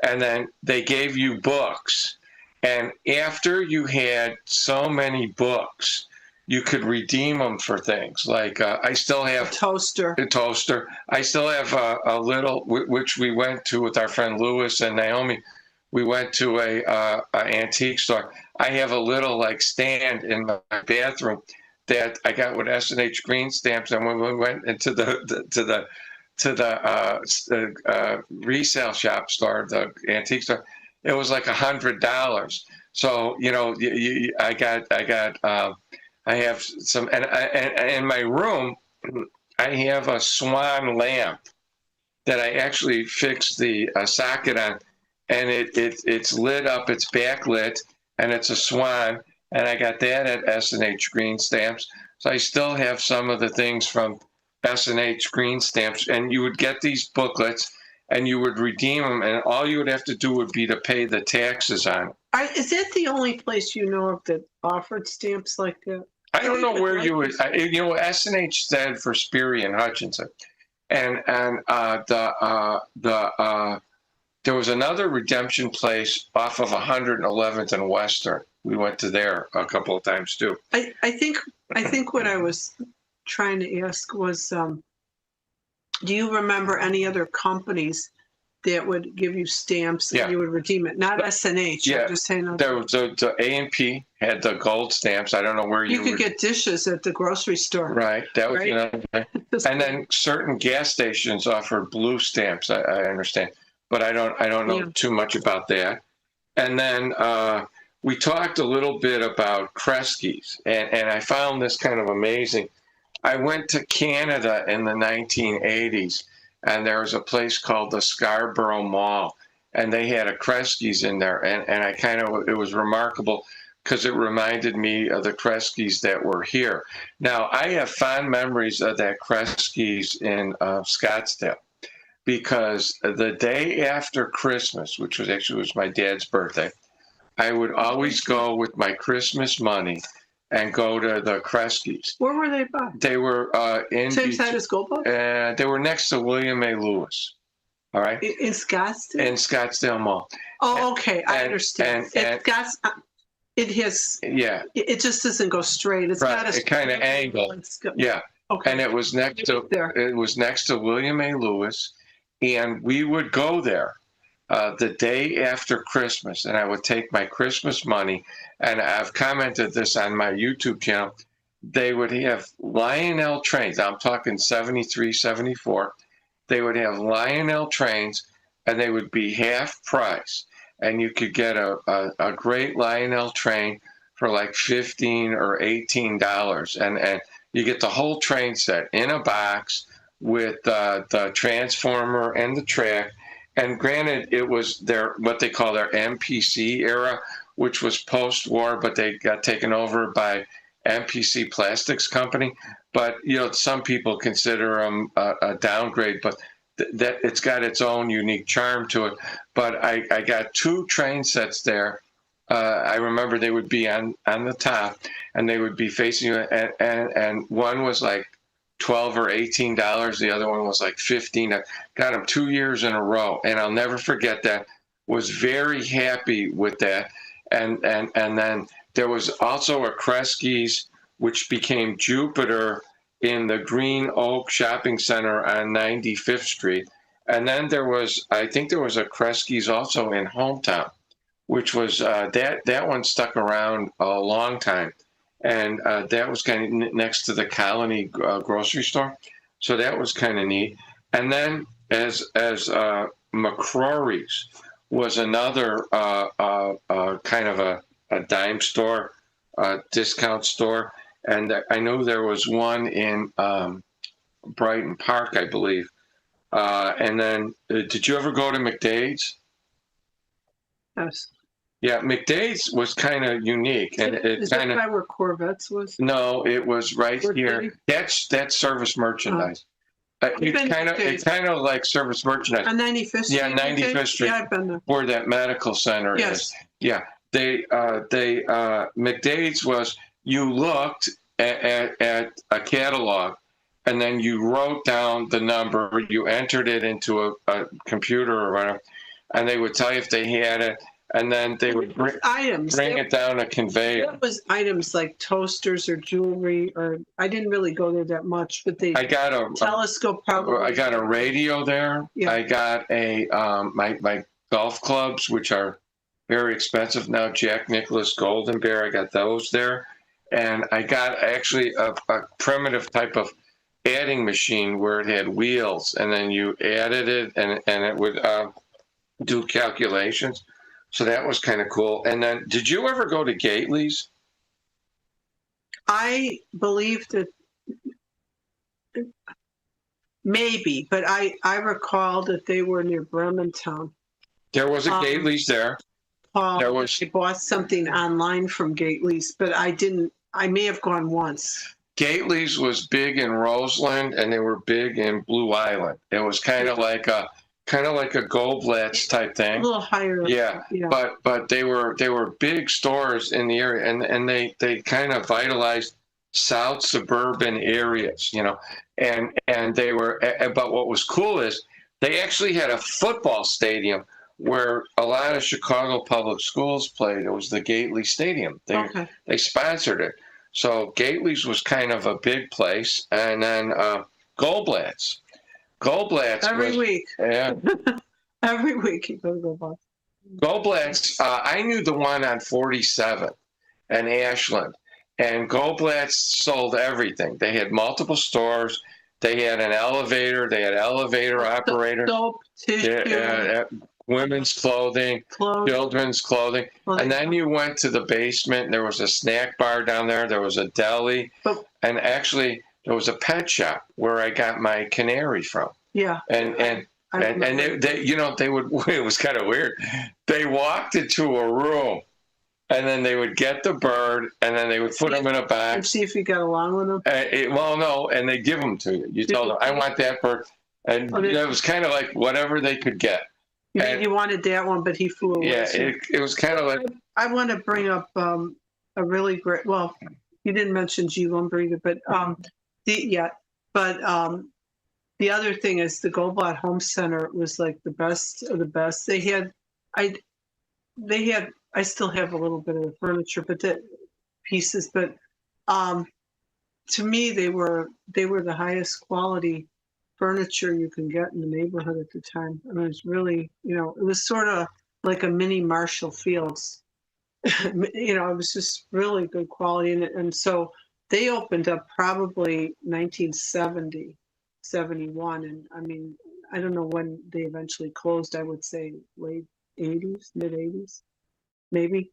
and then they gave you books. And after you had so many books, you could redeem them for things like I still have a toaster. I still have a little, which we went to with our friend Louis and Naomi. We went to a antique store. I have a little stand in my bathroom that I got with S&H green stamps. And when we went into the resale shop store, the antique store, it was like $100. So I have some, and in my room, I have a swan lamp that I actually fixed the socket on, and it's lit up, it's backlit, and it's a swan, and I got that at S&H green stamps. So I still have some of the things from S&H green stamps, and you would get these booklets, and you would redeem them, and all you would have to do would be to pay the taxes on it. Is that the only place you know of that offered stamps like that? I don't know where you would. S&H stood for Sperry and Hutchinson, and there was another redemption place off of 111th and Western. We went to there a couple of times too. I think what I was trying to ask was, do you remember any other companies that would give you stamps and you would redeem it? Not S&H. Yeah, just saying. There was the A&P had the gold stamps. I don't know where you could get dishes at the grocery store. Right. That was right? And then certain gas stations offered blue stamps. I understand, but I don't know too much about that. And then we talked a little bit about Kresge's, and I found this kind of amazing. I went to Canada in the 1980s, and there was a place called the Scarborough Mall, and they had a Kresge's in there, and it was remarkable because it reminded me of the Kresge's that were here. Now, I have fond memories of that Kresge's in Scottsdale, because the day after Christmas, which was my dad's birthday, I would always go with my Christmas money and go to the Kresge's. Where were they by? They were in Same side as Goldbug? they were next to William A. Lewis. All right. In Scottsdale? In Scottsdale Mall. Oh, okay. I understand. It has. Yeah. It just doesn't go straight. It's right. got a. It kind of angle. Yeah. Okay. And it was next to William A. Lewis, and we would go there the day after Christmas, and I would take my Christmas money, and I've commented this on my YouTube channel. They would have Lionel trains. I'm talking 73, 74. They would have Lionel trains, and they would be half price. And you could get a great Lionel train for like $15 or $18. And you get the whole train set in a box with the transformer and the track. And granted, it was what they call their MPC era, which was post-war, but they got taken over by MPC Plastics Company. But some people consider them a downgrade, but that it's got its own unique charm to it. But I got 2 train sets there. I remember they would be on the top, and they would be facing you, and one was like $12 or $18. The other one was like $15. I got them 2 years in a row, and I'll never forget that. Was very happy with that. And then there was also a Kresge's, which became Jupiter, in the Green Oak Shopping Center on 95th Street. And then I think there was a Kresge's also in Hometown, which was, that one stuck around a long time. And that was kind of next to the Colony grocery store. So that was kind of neat. And then as McCrory's was another kind of a dime store, discount store. And I know there was one in Brighton Park, I believe. And then, did you ever go to McDade's? Yes. Yeah, McDade's was kind of unique, and Is that by where Corvettes was? No, it was right here. That's Service Merchandise. It's kind of like Service Merchandise. On 95th Street. Yeah, 95th Street. Yeah, I've been there. Where that medical center is. Yeah, McDade's was. You looked at a catalog, and then you wrote down the number, you entered it into a computer or whatever, and they would tell you if they had it, and then they would bring it down a conveyor. It was items like toasters or jewelry, or I didn't really go there that much, but I got a telescope. Probably. I got a radio there. Yeah. I got my golf clubs, which are very expensive now. Jack Nicklaus Golden Bear. I got those there. And I got actually a primitive type of adding machine where it had wheels, and then you added it, and it would do calculations. So that was kind of cool. And then, did you ever go to Gately's? I believe that maybe, but I recall that they were near Bremerton. There was a Gately's there. I bought something online from Gately's, but I may have gone once. Gately's was big in Roseland, and they were big in Blue Island. It was kind of like a Goldblatt's type thing. A little higher. Yeah. But they were big stores in the area, and they kind of vitalized South suburban areas, and they were. But what was cool is they actually had a football stadium where a lot of Chicago public schools played. It was the Gately Stadium. They sponsored it. So Gately's was kind of a big place. And then Goldblatt's. Every week. Yeah. Every week you go to Goldblatt's. Goldblatt's, I knew the one on 47 and Ashland. And Goldblatt's sold everything. They had multiple stores. They had an elevator. They had elevator operators. Soap, tissue. Women's clothing, children's clothing. And then you went to the basement. There was a snack bar down there. There was a deli. And actually, there was a pet shop where I got my canary from. Yeah. And they would, it was kind of weird. They walked into a room and then they would get the bird, and then they would put them in a And box. see if you got along with them. Well, no, and they give them to you. You tell them, I want that bird. And it was kind of like whatever they could get. You wanted that one, but he flew away. Yeah, it was kind of like. I want to bring up a really great. Well, you didn't mention G. Lumber either, but the other thing is the Goldblatt Home Center was like the best of the best. I still have a little bit of the furniture, but the pieces. But to me, they were the highest quality furniture you can get in the neighborhood at the time. I mean, it was really, it was sort of like a mini Marshall Fields. It was just really good quality. And so they opened up probably 1970, 71. And I mean, I don't know when they eventually closed. I would say late 80s, mid 80s, maybe.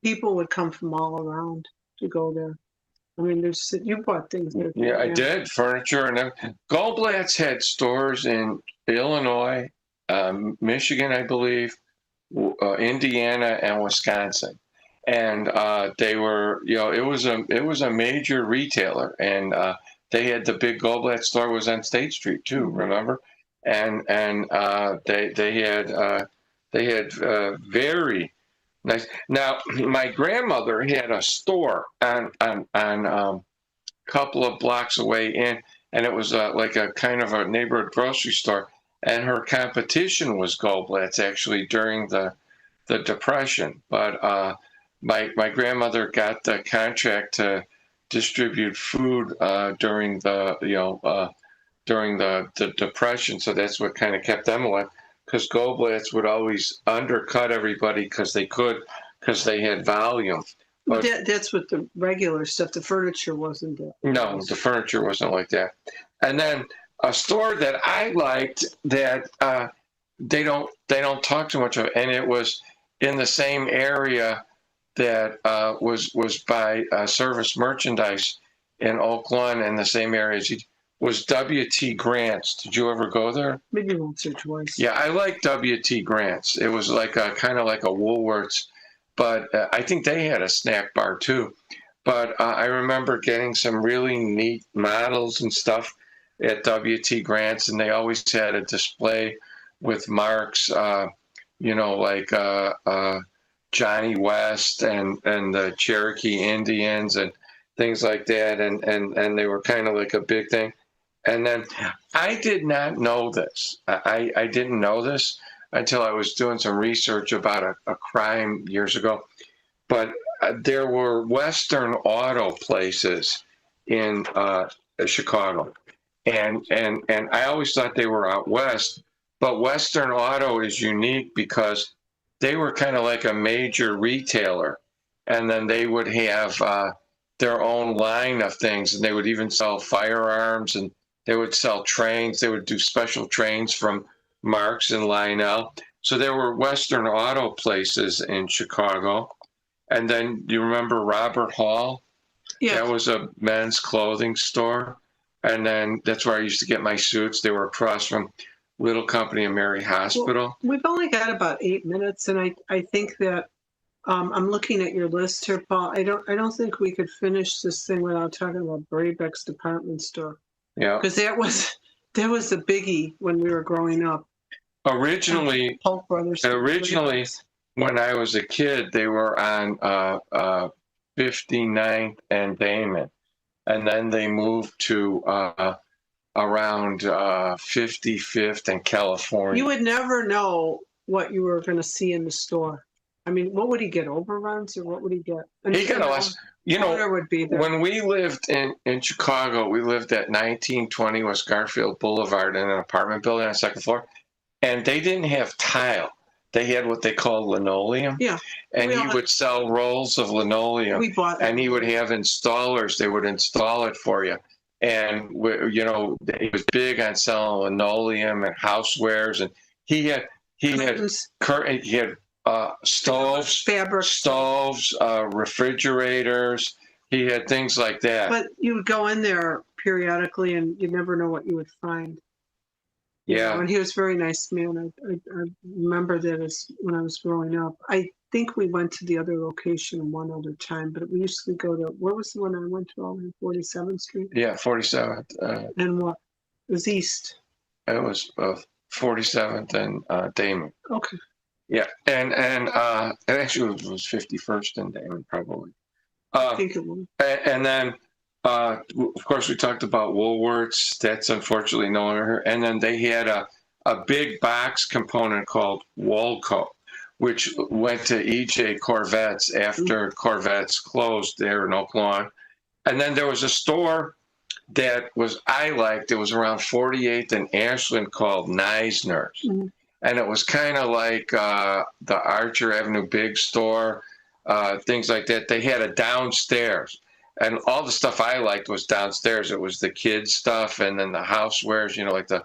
People would come from all around to go there. I mean, you bought things there. Yeah, I did, furniture and everything. Goldblatt's had stores in Illinois, Michigan, I believe, Indiana, and Wisconsin, and they were, it was a major retailer, and they had the big Goldblatt store was on State Street too. Remember, and they had very nice. Now, my grandmother had a store on couple of blocks away in, and it was like a kind of a neighborhood grocery store. And her competition was Goldblatt's actually during the Depression. But my grandmother got the contract to distribute food during the Depression, so that's what kind of kept them alive. Because Goldblatt's would always undercut everybody because they had volume. But that's what the regular stuff. The furniture wasn't that. No, the furniture wasn't like that. And then a store that I liked that they don't talk too much of, and it was in the same area that was by Service Merchandise in Oak Lawn, in the same area as was W.T. Grant's. Did you ever go there? Maybe once or twice. Yeah, I like W.T. Grant's. It was like kind of like a Woolworth's. But I think they had a snack bar too. But I remember getting some really neat models and stuff at W.T. Grant's, and they always had a display with marks, like Johnny West and the Cherokee Indians and things like that, and they were kind of like a big thing. And then I did not know this. I didn't know this until I was doing some research about a crime years ago. But there were Western auto places in Chicago. And I always thought they were out west. But Western Auto is unique because they were kind of like a major retailer. And then they would have their own line of things. And they would even sell firearms, and they would sell trains. They would do special trains from Marks and Lionel. So there were Western Auto places in Chicago. And then you remember Robert Hall? Yeah. That was a men's clothing store. And then that's where I used to get my suits. They were across from Little Company of Mary Hospital. Well, we've only got about 8 minutes, and I think that I'm looking at your list here, Paul. I don't think we could finish this thing without talking about Brabeck's department store. Yeah. Because that was a biggie when we were growing up. Originally, Polk Brothers. Originally, when I was a kid, they were on 59th and Damon, and then they moved to around 55th and California. You would never know what you were going to see in the store. I mean, what would he get? Overruns, or what would he get? He got us. Would be there. When we lived in Chicago, we lived at 1920 West Garfield Boulevard in an apartment building on the second floor. And they didn't have tile. They had what they call linoleum. Yeah. And he would sell rolls of linoleum. We bought and he would have installers. They would install it for you. And, he was big on selling linoleum and housewares. And he had stoves, fabric stoves, refrigerators. He had things like that. But you would go in there periodically, and you never know what you would find. Yeah. And he was a very nice man. I remember that as when I was growing up. I think we went to the other location one other time, but we used to go to, where was the one I went to, on 47th Street? Yeah, 47th. And what? It was east. It was 47th and Damon. Okay. Yeah, and it actually was 51st and Damon, probably. I think it was. And then, of course, we talked about Woolworths. That's unfortunately no longer here. And then they had a big box component called Woolco, which went to EJ Corvettes after Corvettes closed there in Oak Lawn. And then there was a store that I liked. It was around 48th and Ashland called Neisner's. Mm-hmm. And it was kind of like the Archer Avenue big store, things like that. They had a downstairs. And all the stuff I liked was downstairs. It was the kids' stuff and then the housewares, like the,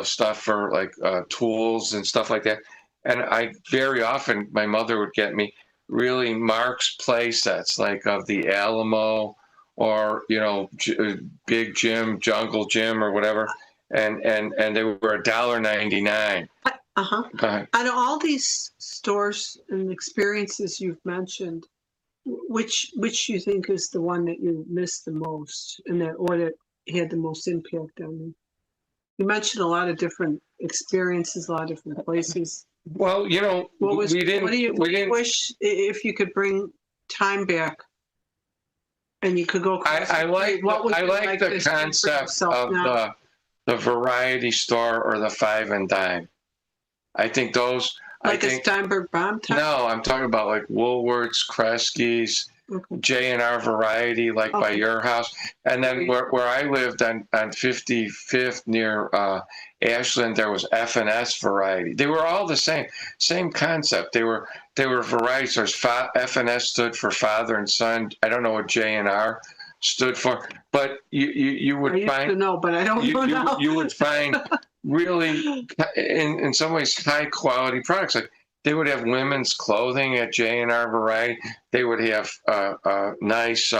stuff for like tools and stuff like that. And I very often, my mother would get me really Mark's play sets, like of the Alamo or, Big Jim, Jungle Jim or whatever. And they were $1.99. Uh-huh. Go ahead. Out of all these stores and experiences you've mentioned, which you think is the one that you miss the most and that had the most impact on you? You mentioned a lot of different experiences, a lot of different places. Well, what do you wish if you could bring time back and you could go? I like the concept of the variety store or the five and dime. I think those. Like a Steinberg bomb type? No, I'm talking about like Woolworths, Kresge's, J&R Variety, like by your house. And then where I lived on 55th near Ashland, there was F&S Variety. They were all the same concept. They were variety stores. F&S stood for father and son. I don't know what J&R stood for, but you would find. I used to know, but I don't know now. You would find really, in some ways, high quality products. Like they would have women's clothing at J&R Variety. They would have nice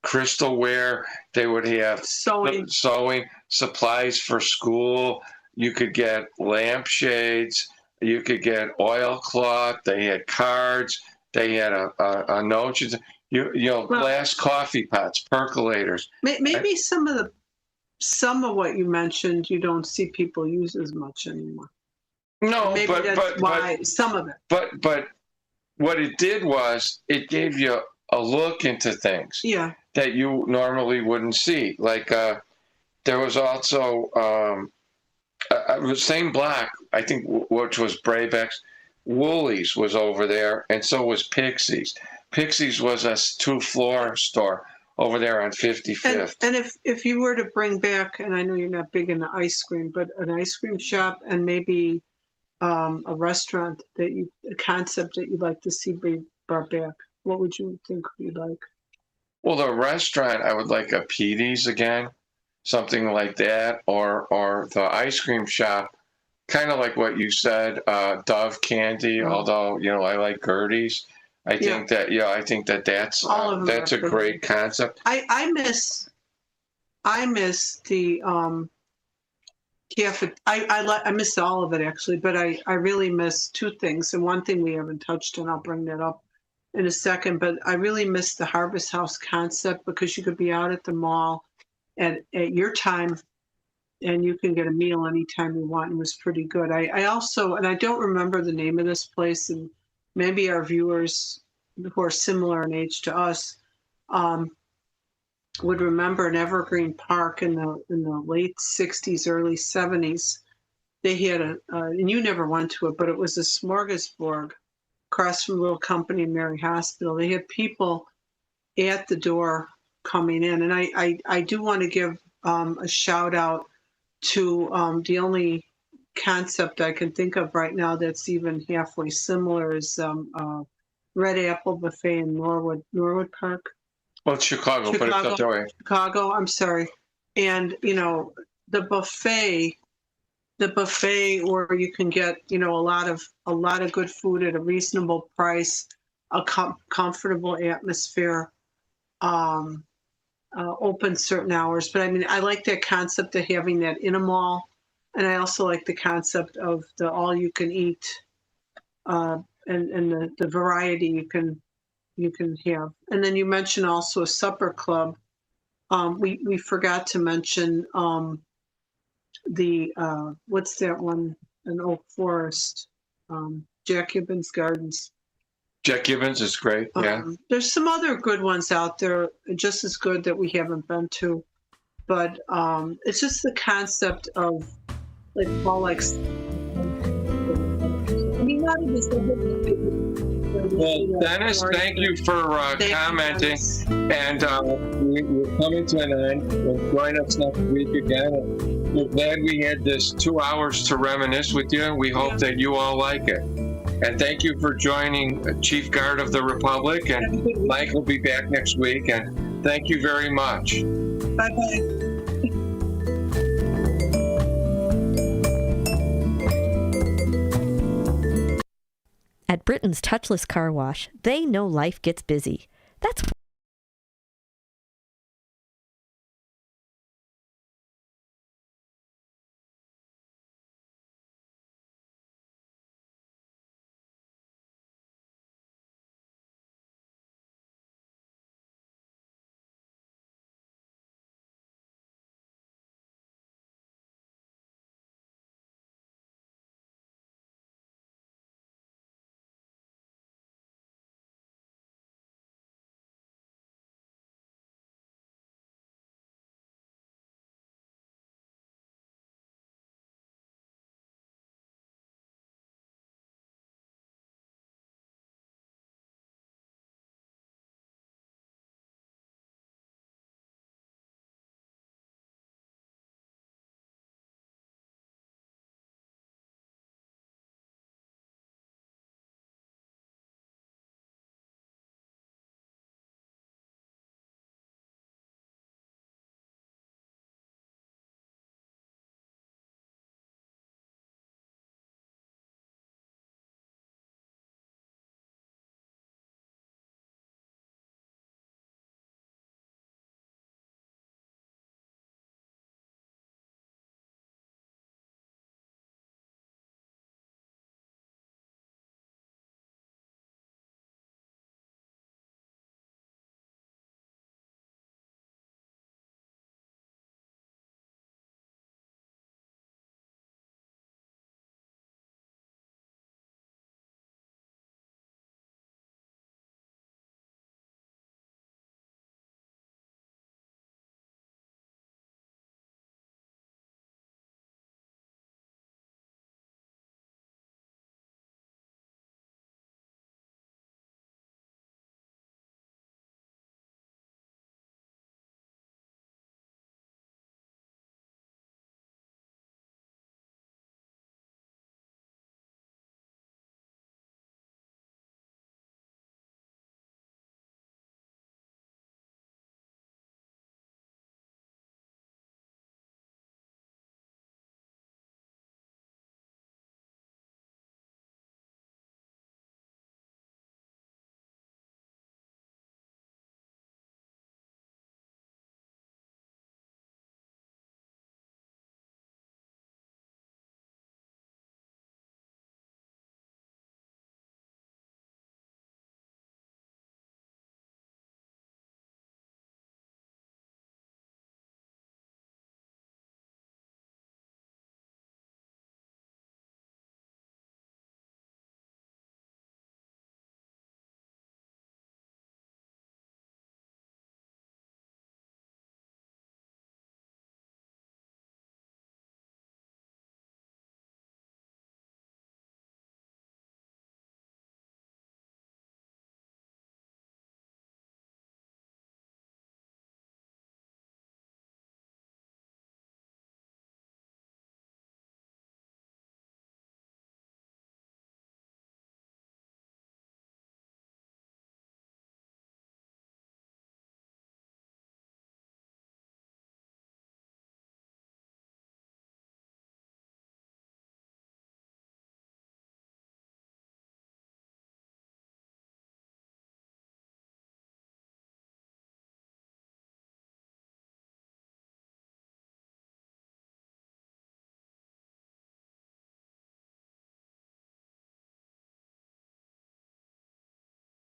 crystal ware. They would have sewing supplies for school. You could get lampshades. You could get oilcloth. They had cards. They had a notions. Glass coffee pots, percolators. Maybe some of what you mentioned you don't see people use as much anymore. No, maybe that's why some of it. But what it did was it gave you a look into things that you normally wouldn't see. Like there was also same block, I think, which was Brabeck's. Woolies was over there, and so was Pixie's. Pixie's was a 2-floor store over there on 55th. And if you were to bring back, and I know you're not big into ice cream, but an ice cream shop and maybe a restaurant a concept that you'd like to see be brought back, what would you think you'd like? Well, the restaurant, I would like a Petey's again, something like that, or the ice cream shop, kind of like what you said, Dove Candy, although, I like Gertie's. I think that's a great concept. I miss the cafe. I miss all of it actually, but I really miss two things. And one thing we haven't touched on, I'll bring that up in a second. But I really miss the Harvest House concept because you could be out at the mall at your time, and you can get a meal anytime you want. It was pretty good. I also, and I don't remember the name of this place, and maybe our viewers who are similar in age to us would remember in Evergreen Park in the late 60s, early 70s. They had and you never went to it, but it was a smorgasbord across from a little company in Mary Hospital. They had people at the door coming in. And I do want to give a shout out to the only concept I can think of right now that's even halfway similar is Red Apple Buffet in Norwood Park. Well, it's Chicago, but it's not that way. Chicago, I'm sorry. And, the buffet where you can get, a lot of good food at a reasonable price, a comfortable atmosphere, open certain hours. But I mean, I like that concept of having that in a mall. And I also like the concept of the all-you-can-eat and the variety you can have. And then you mentioned also a supper club. We forgot to mention the what's that one in Oak Forest? Jack Gibbons Gardens. Jack Gibbons is great. Yeah. There's some other good ones out there, just as good that we haven't been to. But it's just the concept of like Paul likes. I mean, not in this. Well, Dennis, thank you for commenting. And we're coming to an end. We'll join us next week again. We're glad we had this 2 hours to reminisce with you. We hope that you all like it. And thank you for joining Chief Guard of the Republic. And Mike will be back next week. And thank you very much. Bye-bye. At Britain's Touchless Car Wash, they know life gets busy. That's